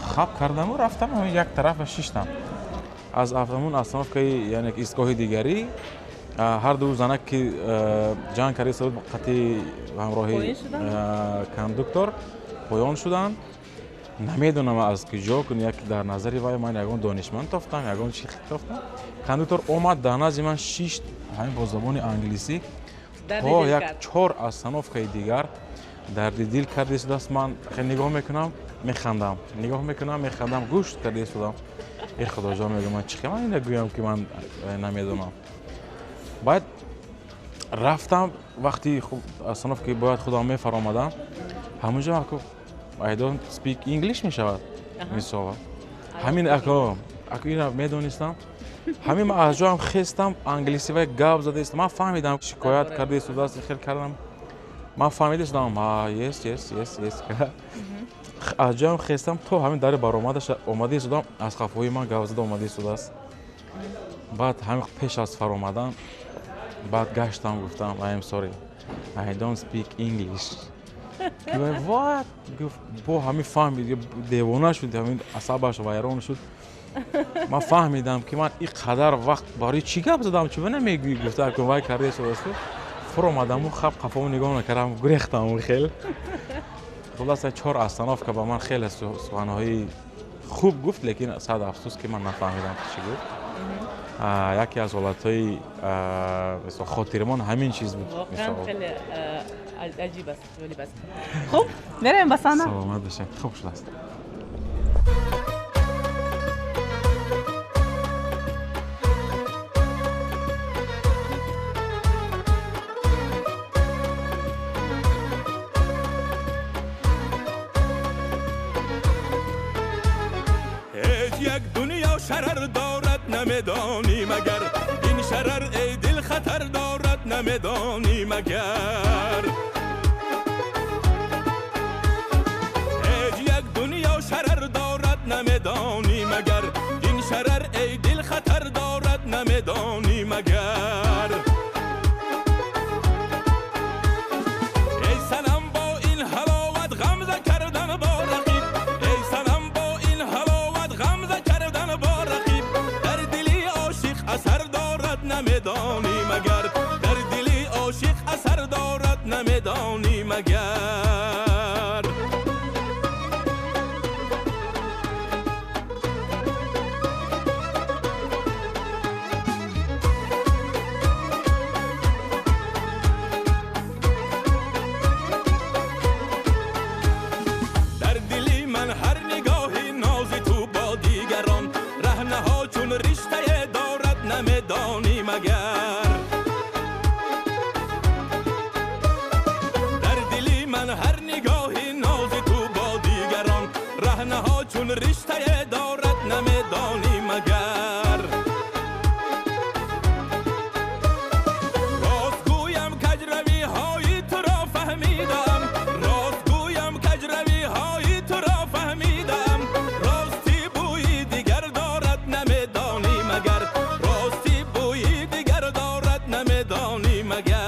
خواب کردم و رفتم یک طرف شیشتم از همون اصناف که یعنی ایستگاه دیگری هر دو زنک که جنگ کرده شده قطعی همراهی کاندوکتور پایان شدن. نمیدونم از کجا کنم یک در نظری وای من یگان دانشمند تافتم یگان چی تافتم. کاندوکتور اومد در نزد من شیشت همین با زبان انگلیسی تا یک 4 اصناف که دیگر درد دل کرده شده است. من خیلی نگاه میکنم میخندم نگاه میکنم میخندم گوش کرده شدم. ای خدا جان میگم من چی من اینو گویم که من نمیدونم. بعد رفتم وقتی اصناف که باید خودم میفرامادم همونجا I don't speak English می شود میشود همین اکو اینو میدونستم همین من از جا هم خستم انگلیسی و گپ زده است. من فهمیدم شکایت کرده است و دست خیر کردم. من فهمیدم yes از جا هم خستم تو همین در برآمدش اومده شدم از خفایی من گپ زده اومده شده است. بعد همین پیش از فرآمدن بعد گشتم گفتم I am sorry I don't speak English. وات با همین فهمید دیوانه شد همین عصبش ویران شد. من فهمیدم که من اینقدر وقت برای چی گپ زدم چه نمیگی گفتم که وای کرده شده است. فرآمدم و خب قفامو نگاه نکردم گریختم خیلی. خلاصه 4 اصناف که با من خیلی سخنهای خوب گفت لیکن صد افسوس که من نفهمیدم چی گفت. یکی از حالتهای خاطرمان همین چیز بود. واقعا خیلی عجیب است جالب است. خب میریم بسانه سلامت باشین. خوب شد است. یک دنیا شرر دارد نمیدانی مگر این شرر ای دل خطر دارد نمیدانی مگر یک دنیا شرر دارد نمیدانی مگر این شرر ای دل خطر دارد نمیدانی مگر ای سلام با این حلاوت غمزه کردن با رقیب ای سلام با این حلاوت غمزه کردن با رقیب در دلی عاشق اثر دارد نمیدانی مگر در دلی عاشق اثر دارد نمیدانی مگر چون رشته دارد نمیدانی مگر راست گویم کجروی های تو را فهمیدم راست گویم کجروی های تو را فهمیدم راستی بوی دیگر دارد نمیدانی مگر راستی بوی دیگر دارد نمیدانی مگر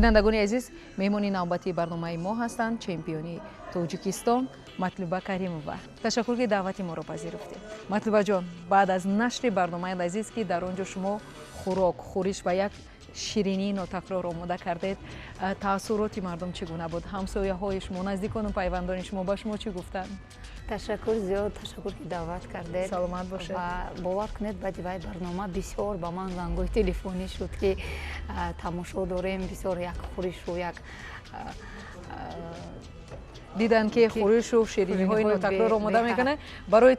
бинандагони азиз, меҳмони навбати барномаи мо ҳастанд чемпиони тоҷикистон Матлуба Каримова. Ташаккур ки даъвати моро пазируфтед. Матлуба ҷон, баъд аз нашри барномаи лазиз ки дар он ҷо шумо хӯрок, хӯриш ва як ширинии нотакрор омода кардед, таассуроти мардум чӣ гуна буд? ҳамсояҳои шумо, наздикону пайвандони шумо ба шумо чӣ гуфтанд? ташаккур зиёд, ташаккур ки даъват кардед. Саломат бошед. Ва бовар кунед баъди вай барнома бисёр ба ман зангҳои телефонӣ шуд ки тамошо дорем, бисёр як хӯришу, як дидан ки хӯришу шириниҳои нотакрор омода мекунад, барои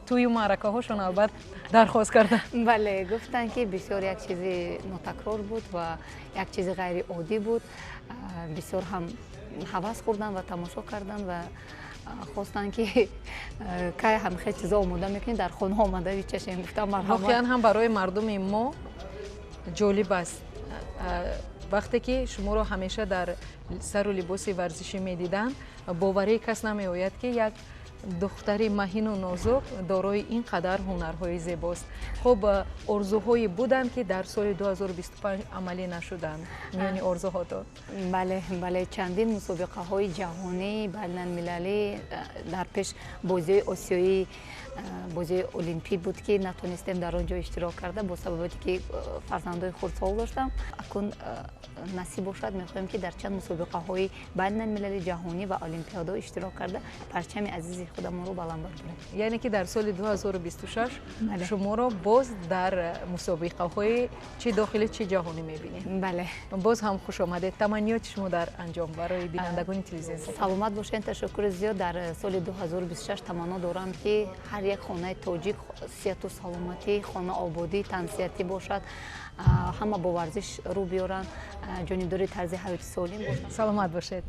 тӯю маъракаҳошон албат дархост кардан. бале, гуфтанд ки бисёр як чизи нотакрор буд ва як чизи ғайриоддӣ буд. Бисёр ҳам ҳавас хӯрдан ва тамошо кардан ва хостанд ки кай ҳамихе чизо омода мекунед дар хона омада бичашем. Гуфтам марҳамат. воқеан ҳам барои мардуми мо ҷолиб аст вақте ки шуморо ҳамеша дар сару либоси варзишӣ медиданд, боварии кас намеояд ки як духтари маҳину нозук дорои ин қадар ҳунарҳои зебост. хуб, орзуҳое буданд ки дар соли 2025 амалӣ нашуданд. миёни орзуҳото? бале, чандин мусобиқаҳои ҷаҳонӣ, байналмилалӣ, дар пеш бозиҳои осиёӣ, бозиҳои олимпӣ буд ки натонистем дар он ҷо иштирок карда бо сабаби ки фарзандои хурдсол доштам. Акун насиб бошад мехоҳем ки дар чанд мусобиқаҳои байналмилалӣ, ҷаҳонӣ ва олимпиадо иштирок карда парчами азизи худамонро баланд бардорем. яъне ки дар соли 2026 шуморо боз дар мусобиқаҳои чӣ дохилӣ чӣ ҷаҳонӣ мебинем. бале, боз ҳам хушомадед. таманниёти шумо дар анҷом барои бинандагони телевизион? саломат бошед, ташаккури зиёд. Дар соли 2026 таманно дорам ки ҳар як хонаи тоҷик сеҳату саломатӣ, хона ободӣ, тансиятӣ бошад, ҳама бо варзиш рӯ биёранд, ҷонибдори тарзи ҳаёти солим бошад. саломат бошед.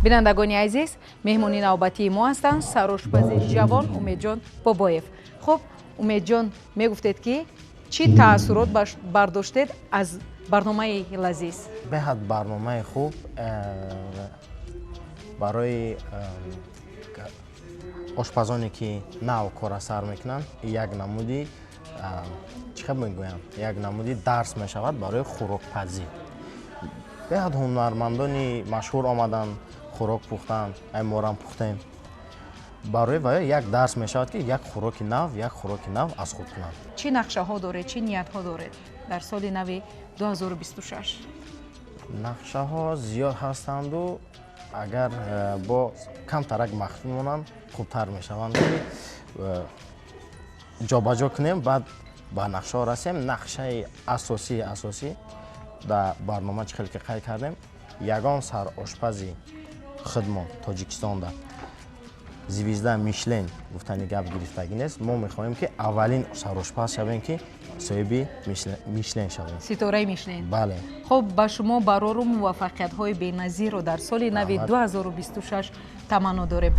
бинандагони азиз, меҳмони навбатии мо ҳастанд сарошпази ҷавон Умедҷон Бобоев. хуб, Умедҷон, мегуфтед ки чӣ таассурот бардоштед аз барномаи лазиз? беҳад барномаи хуб барои ошпазоне ки нав кора сар мекунанд як намуди чӣ мегӯям, як намуди дарс мешавад барои хӯрокпазӣ. беҳад ҳунармандони машҳур омаданд, хӯрок пухтанд, морам пухтем. барои ваё як дарс мешавад ки як хӯроки нав аз худ кунанд. чӣ нақшаҳо доред, чӣ ниятҳо доред дар соли нави 2026? нақшаҳо зиёд ҳастанду агар бо камтарак махфӣ монанд хубтар мешаванд ки ҷобаҷо кунем, баъд ба нақшаҳо расем. нақшаи асосӣ дар барнома чӣ хел ки қайд кардем, ягон сарошпази хидмот тоҷикистонда звезда Мишлен гуфтани гап гирифтагӣ нест. мо мехоҳем ки аввалин сарошпаз шавем ки соҳиби Мишлен шавем. ситораи Мишлен. бале. хуб, ба шумо барору муваффақиятҳои беназирро дар соли нави 2026 таманно дорем.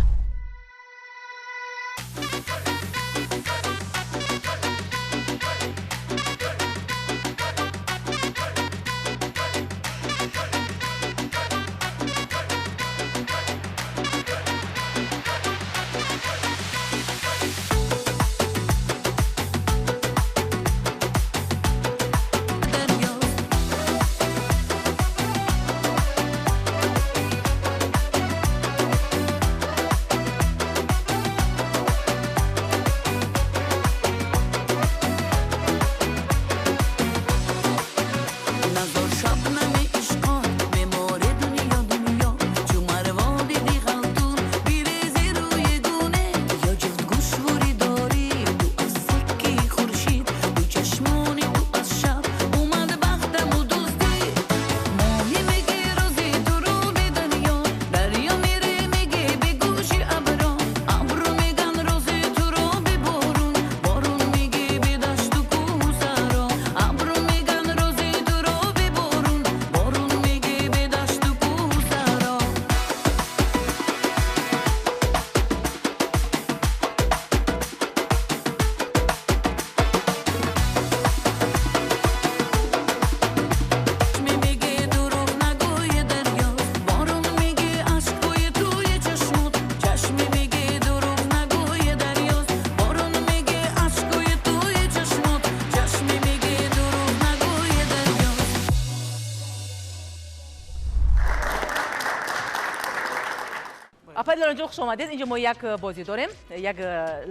апайдалонҷо хуш омадед. инҷо мо як бозӣ дорем, як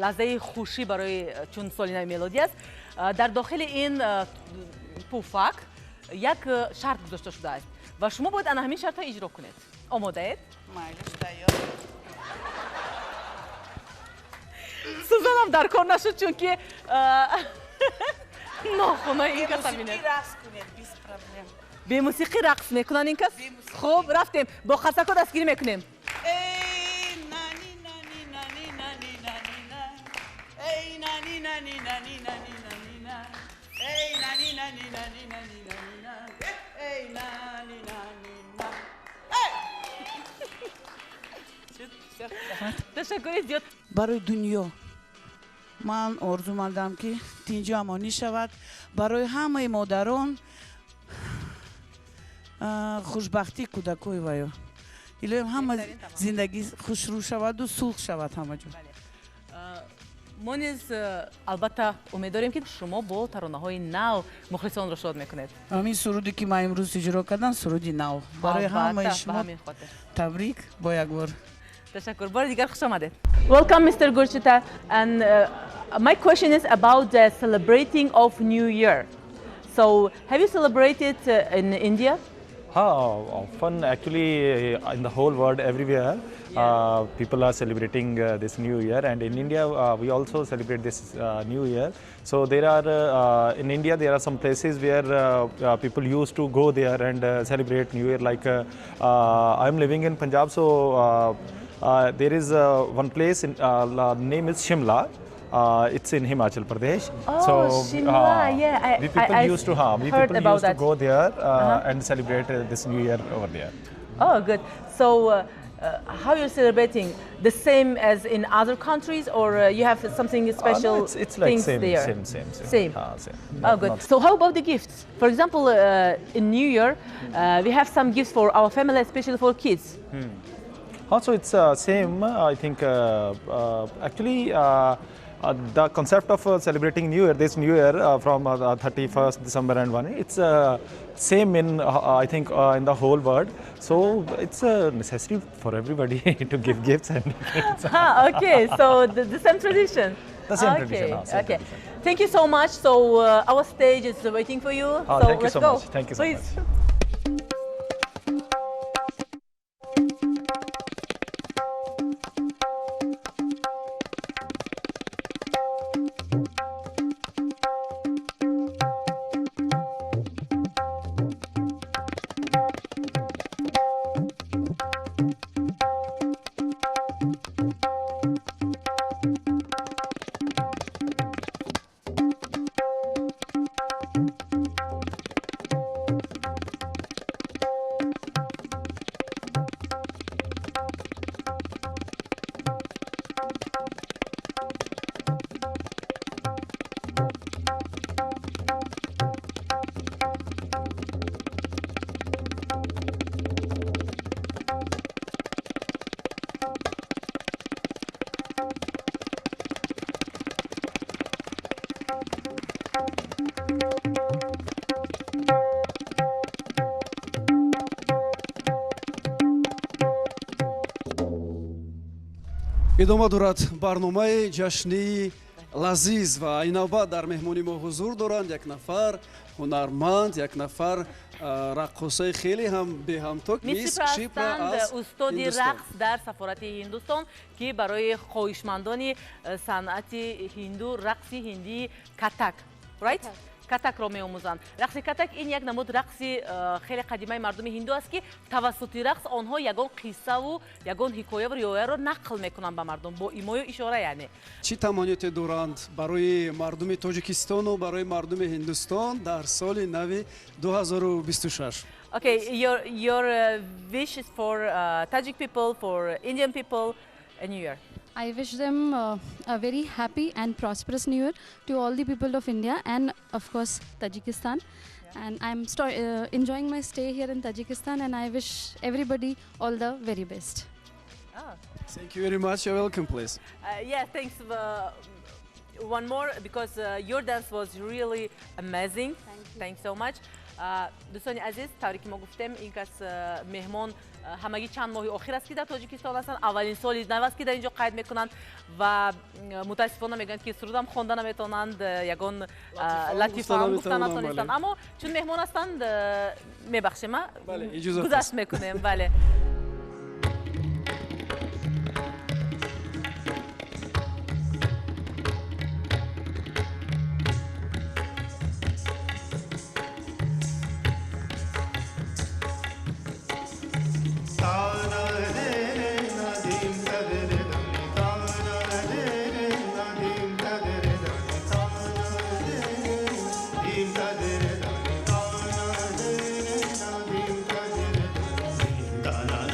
лаҳзаи хушӣ барои чун соли нави мелодӣ аст. дар дохили ин пуфак як шарт гузошта шудааст ва шумо бояд ана ҳамин шартро иҷро кунед. омодаед? сузанам дар кор нашуд, чунки нохунои ин кас бинед. бемусиқӣ рақс мекунанд ин кас? хуб, рафтем. бо қасако дастгирӣ мекунем. ташаккури зиёд. барои дунё ман орзу мандам ки тинҷу амонӣ шавад, барои ҳамаи модарон хушбахтии кӯдакои ваё. илоҳим ҳама зиндагӣ хушрӯ шаваду сулҳ шавад ҳама ҷо. мо низ албатта умед дорем ки шумо бо таронаҳои нав мухлисонро шод мекунед. ҳамин суруде ки ман имрӯз иҷро кардам суруди нав. барои ҳамаи шумо табрик бо як бор. Tashakkur. Bora digar xush omaded. Welcome, Mr. Gurchita. And my question is about the celebrating of New Year. So, have you celebrated in India? Often actually in the whole world, everywhere, people are celebrating this New Year, and in India we also celebrate this New Year. So there are in India there are some places where people used to go there and celebrate New Year. Like I am living in Punjab, so there is one place in name is Shimla. It's in Himachal Pradesh. Oh, Shimla, yeah. We people used to go there and celebrate this New Year over there. Oh, good. So, how you're celebrating? The same as in other countries, or you have something special? No, it's like things same, there? same. Same. Same. Oh, good. So, how about the gifts? For example, in New Year, we have some gifts for our family, especially for kids. Also, it's same. I think actually the concept of celebrating New Year, this New Year from 31st December and 1, it's same in I think in the whole world. So it's a necessity for everybody to give gifts and gifts. Okay, so the same tradition. The same okay. tradition. Same Okay. tradition. Thank you so much. So our stage is waiting for you. So Thank you let's so go. much. Thank you so Please. much. идома дорад барномаи ҷашни лазиз ва айнавбад дар меҳмони мо ҳузур доранд як нафар ҳунарманд, як нафар раққосаи хеле ҳам беҳамто. мис Шипра ҳастанд устоди рақс дар сафорати Ҳиндустон ки барои хоҳишмандони санъати ҳинду рақси ҳиндии катак, right? катакро меомӯзанд. рақси катак ин як намуд рақси хеле қадимаи мардуми ҳинду аст ки тавассути рақс онҳо ягон қиссаву ягон ҳикояву риёяро нақл мекунанд ба мардум бо имою ишора. яъне чӣ тамониёте доранд барои мардуми тоҷикистону барои мардуми ҳиндустон дар соли нави 2026? Okay, your wish is for Tajik people, for Indian people, a new year. I wish them a very happy and prosperous New Year to all the people of India and of course Tajikistan. And I'm enjoying my stay here in Tajikistan and I wish everybody all the very best. Thank you very much. You're welcome, please. Yeah, thanks. One more because your dance was really amazing. Thanks so much. دوستان عزیز طوری که ما گفتیم این کس مهمان همگی چند ماهی آخر است که در تاجیکستان هستند. اولین سالی نو است که در اینجا قید میکنند و متاسفانه میگن که سرود هم خواندن نمیتونند، یگان لطیفه هم گفتن نتونستند، اما چون مهمان هستند میبخشیم ما گذشت میکنیم. بله. Da da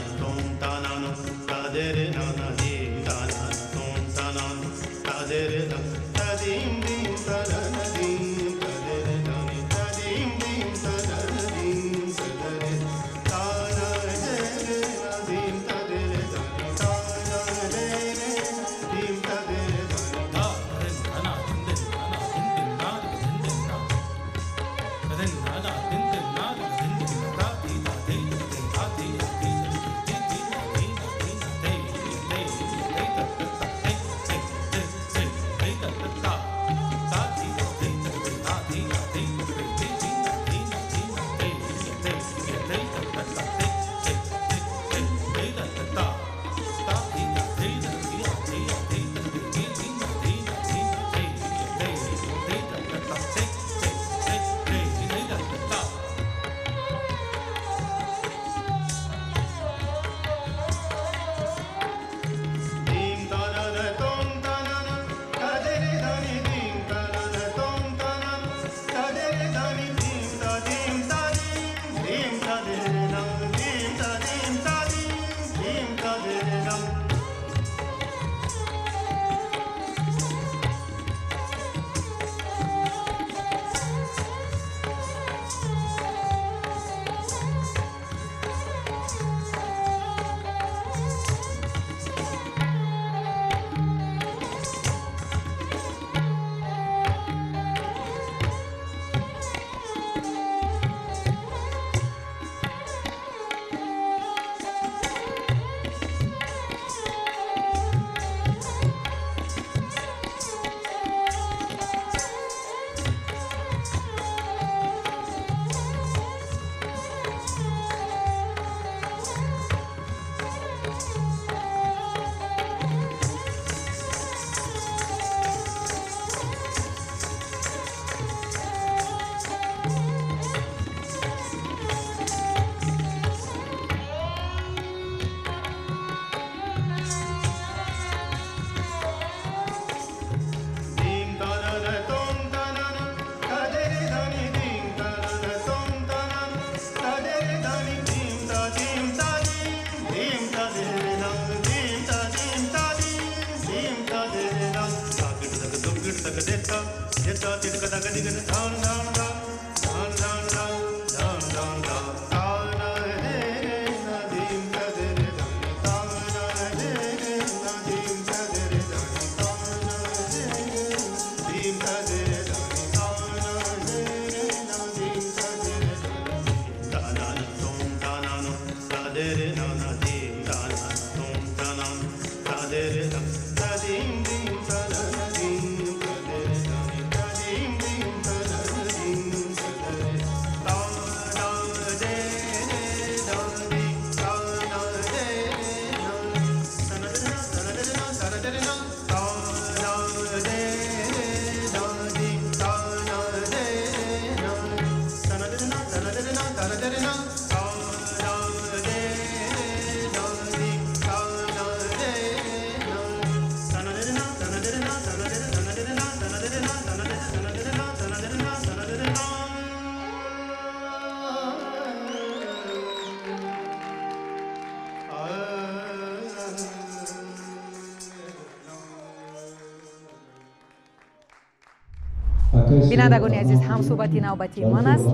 бинандагони азиз, ҳамсӯҳбати навбати ман аст.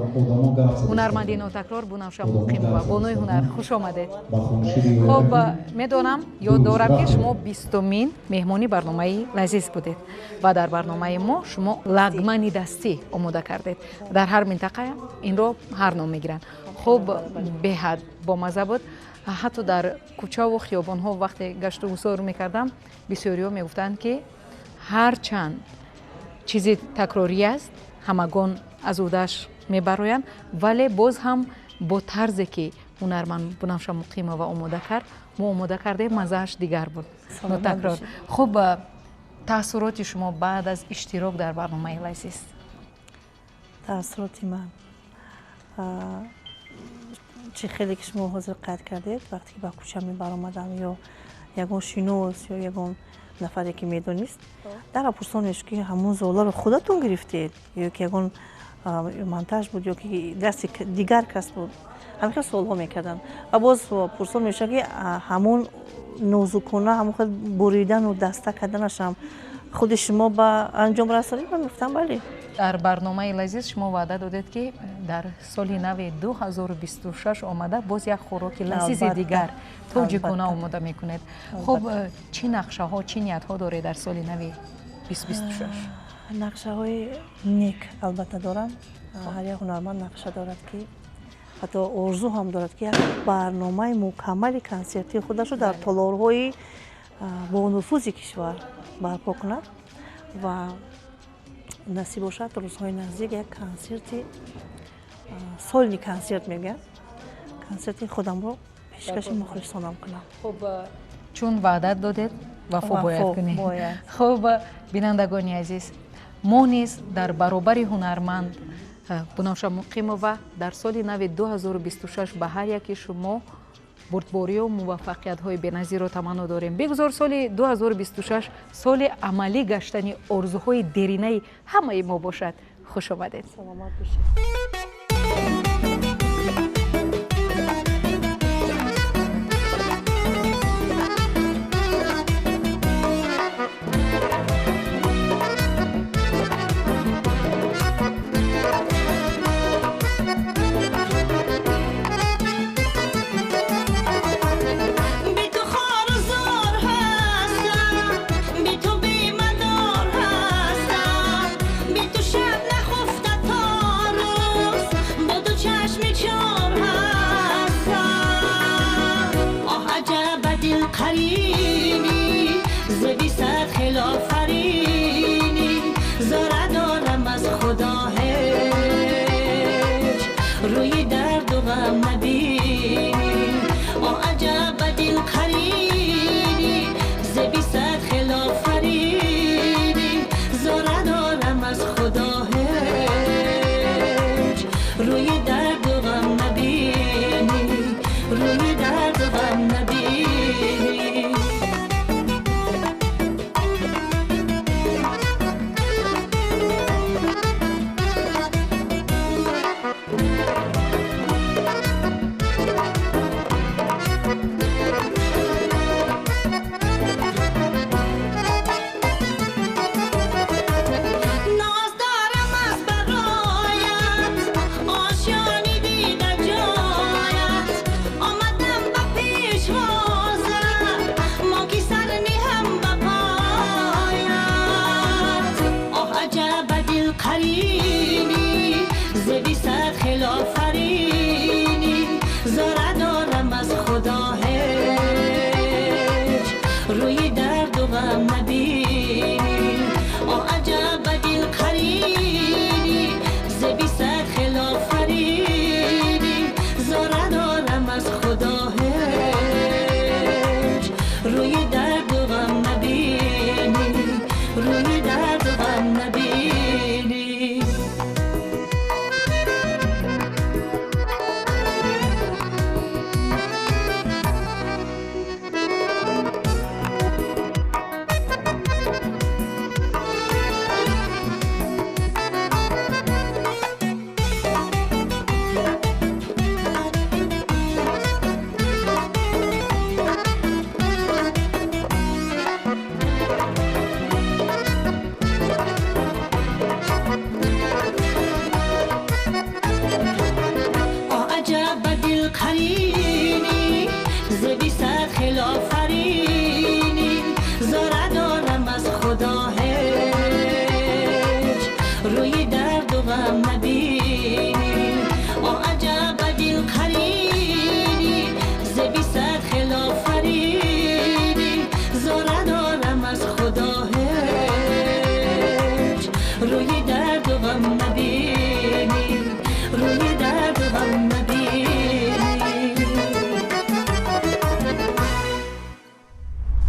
ҳунарманди нотакрор Бунавша Муқимова, бонӯи ҳунар, хуш омадед. хоб, медонам, ёд дорам ки шумо 20-умин меҳмони барномаи лазиз будед ва дар барномаи мо шумо лагмани дастӣ омода кардед. дар ҳар минтақа инро ҳар ном мегиранд. хоб, беҳад бомаза буд. ҳатто дар кӯчаву хиёбонҳо вақте гашту гузор мекардам, бисёриҳо мегуфтанд ки ҳарчанд чизи такрорӣ аст, ҳамагон аз удаш мебароянд, вале боз ҳам бо тарзе ки ҳунарманд Бунавша Муқимова омода кард, мо омода кардем, мазааш дигар буд. Нотакрор. хуб, таъссуроти шумо баъд аз иштирок дар барномаи лазиз? таъссуроти ман чӣ хеле ки шумо ҳозир қайд кардед, вақте ки ба кӯча мебаромадам ё ягон шинос ё ягон нафаре ки медонист, дара пурсон мешуд ки ҳамун золаро худатон гирифтед ё ки ягон монтаж буд ё ки дасти дигар кас буд. ҳамеша суолҳо мекарданд ва боз пурсон мешуд ки ҳамун нозукона, ҳамун хел буридану даста карданашам худи шумо ба анҷом расонид? Ман гуфтам бале. дар барномаи лазиз шумо ваъда додед ки дар соли нави 2026 омада боз як хӯроки лазизи дигар тоҷикона омода мекунед. хуб, чӣ нақшаҳо, чӣ ниятҳо доред дар соли нави 2026? нақшаҳои нек албатта дорам. ҳар як ҳунарманд нақша дорад ки ҳатто орзу ҳам дорад ки як барномаи мукаммали консертии худашро дар толорҳои бонуфузи кишвар барпо кунад ва насиб бошад рӯзҳои наздик як консерти сольни консерт мегӯянд, консерти худамро пешкаши мухлисонам кунам. хуб, чун ваъда додед, вафо бояд кунед. хуб, бинандагони азиз, мо низ дар баробари ҳунарманд Бунавша Муқимова дар соли нави 2026 ба ҳар яки шумо бурдборию муваффақиятҳои беназиро таманно дорем. бигузор соли 2026 соли амалӣ гаштани орзуҳои деринаи ҳамаи мо бошад. хуш омадед. Саломат бошед. ندارم از خدا هیچ روی درد و غم نبینی عجب به دل قریبی ز بی صد خلاف فریبی زار ندارم از خدا هیچ روی درد و غم نبینی روی درد و غم نبینی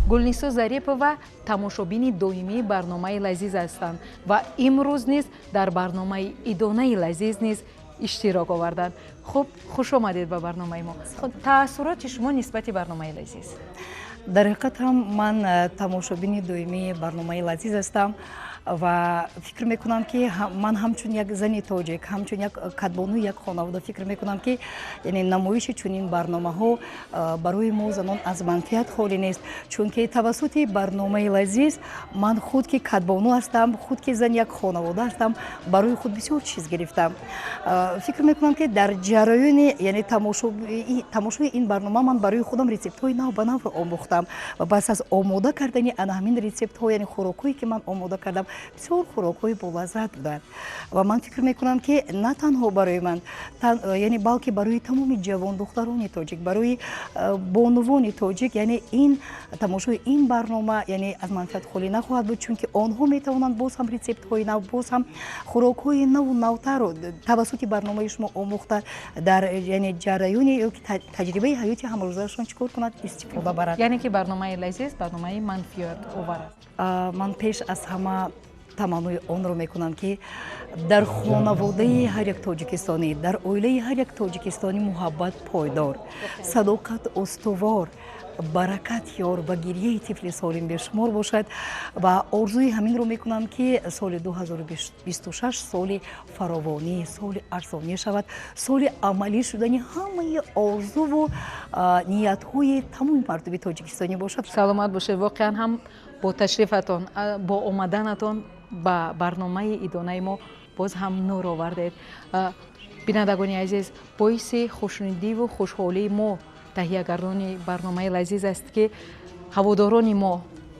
гулнисо зарипова тамошобини доимии барномаи лазиз ҳастанд ва имрӯз низ дар барномаи идонаи лазиз низ иштирок оварданд. хуб хуш омадед ба барномаи мо. таассуроти шумо нисбати барномаи лазиз? дар ҳақиқат ҳам ман тамошобини доимии барномаи лазиз ҳастам ва фикр мекунам ки ман ҳамчун як зани тоҷик, ҳамчун як кадбонуи як хонавода фикр мекунам ки яъне намоиши чунин барномаҳо барои мо занон аз манфиат холӣ нест, чунки тавассути барномаи лазиз ман худ ки кадбону ҳастам, худ ки зани як хонавода ҳастам, барои худ бисёр чиз гирифтам. фикр мекунам ки дар ҷараёни яъне тамошои ин барнома ман барои худам рецептҳои нав ба нав омӯхтам ва пас аз омода кардани ана ҳамин рецептҳо яъне хӯрокҳое ки ман омода кардам бисёр хӯрокҳои болаззат буданд ва ман фикр мекунам ки на танҳо барои ман яъне балки барои тамоми ҷавондухтарони тоҷик, барои бонувони тоҷик яъне ин тамошои ин барнома яъне аз манфиат холӣ нахоҳад буд, чунки онҳо метавонанд боз ҳам рецептҳои нав, боз ҳам хӯрокҳои наву навтарро тавассути барномаи шумо омӯхта дар яъне ҷараёни ёки таҷрибаи ҳаёти ҳамрӯзаашон чикор кунад истифода барад. яъне ки барномаи лазиз барномаи манфиатовар аст. ман пеш аз ҳама таманнӯи онро мекунам ки дар хонаводаи ҳар як тоҷикистонӣ, дар оилаи ҳар як тоҷикистонӣ муҳаббат пойдор, садоқат устувор, баракат ёр ва гирияи тифли солим бешумор бошад ва орзуи ҳаминро мекунам ки соли 2026 соли фаровонӣ, соли арзонӣ шавад, соли амалӣ шудани ҳамаи орзуву ниятҳои тамоми мардуми тоҷикистонӣ бошад. саломат бошед. воқеан ҳам бо ташрифатон, бо омаданатон ба барномаи идонаи мо боз ҳам нур овардед. бинандагони азиз, боиси хушнудиву хушҳолии мо таҳиягардони барномаи лазиз аст ки ҳаводорони мо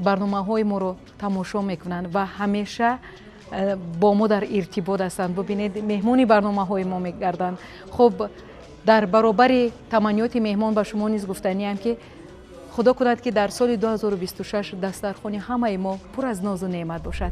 барномаҳои моро тамошо мекунанд ва ҳамеша бо мо дар иртибот ҳастанд. бубинед меҳмони барномаҳои мо мегарданд. хуб, дар баробари таманниёти меҳмон ба шумо низ гуфтаниам ки худо кунад ки дар соли 2026 дастархони ҳамаи мо пур аз нозу неъмат бошад.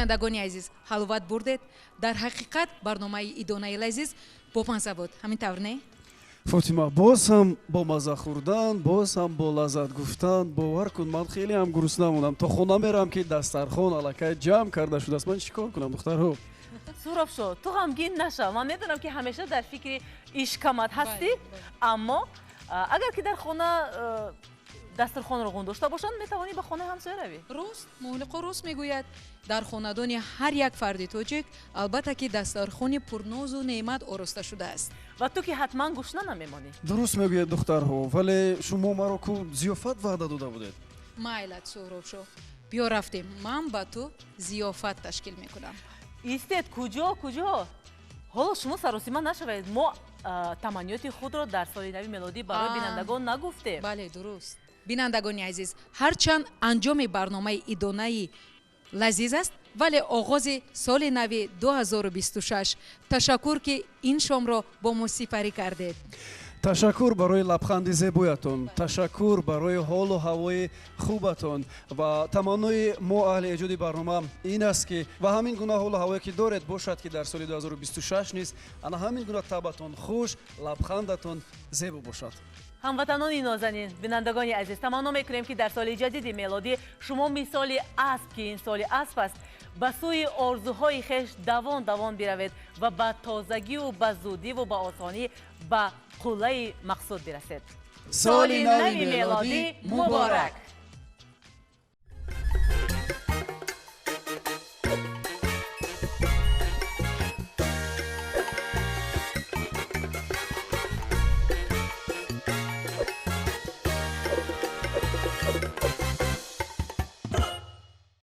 бинандагони азиз ҳаловат бурдед дар ҳақиқат барномаи идонаи лазиз бомаза буд ҳамин тавр не фотима боз ҳам бо маза хӯрдан боз ҳам бо лаззат гуфтан бовар кун ман хеле ҳам гурусна монам то хона мерам ки дастархон аллакай ҷамъ карда шудааст ман чӣ кор кунам духтарҳо суробшо ту ғамгин наша ман медонам ки ҳамеша дар фикри ишкамат ҳастӣ аммо агар ки дар хона дастархонро гундошта бошанд метавонӣ ба хонаи ҳамсоя равӣ рост муҳлиқо рост мегӯяд дар хонадони ҳар як фарди тоҷик албатта ки дастархони пурнозу неъмат ороста шудааст ва ту ки ҳатман гушна намемонӣ дуруст мегӯяд духтарҳо вале шумо маро ку зиёфат ваъда дода будед майлат суҳробшо биё рафтем ман ба ту зиёфат ташкил мекунам истед куҷо ҳоло шумо саросима нашавед мо таманниёти худро дар соли нави мелодӣ барои бинандагон нагуфтем бале дуруст бинандагони азиз ҳарчанд анҷоми барномаи идонаи лазиз аст вале оғози соли нави 2026 ташаккур ки ин шомро бо мо сипарӣ кардед ташаккур барои лабханди зебоятон ташаккур барои ҳолу ҳавои хубатон ва таманнои мо аҳли эҷоди барнома ин аст ки ва ҳамин гуна ҳолу ҳавое ки доред бошад ки дар соли 2026 низ ана ҳамин гуна табатон хуш лабхандатон зебо бошад ҳамватанони нозанин бинандагони азиз таманно мекунем ки дар соли ҷадиди мелодӣ шумо мисоли асп ки ин соли асп аст ба сӯи орзуҳои хеш давон биравед ва ба тозагиву ба зудиву ба осонӣ ба қуллаи мақсуд бирасед соли нави мелодӣ муборак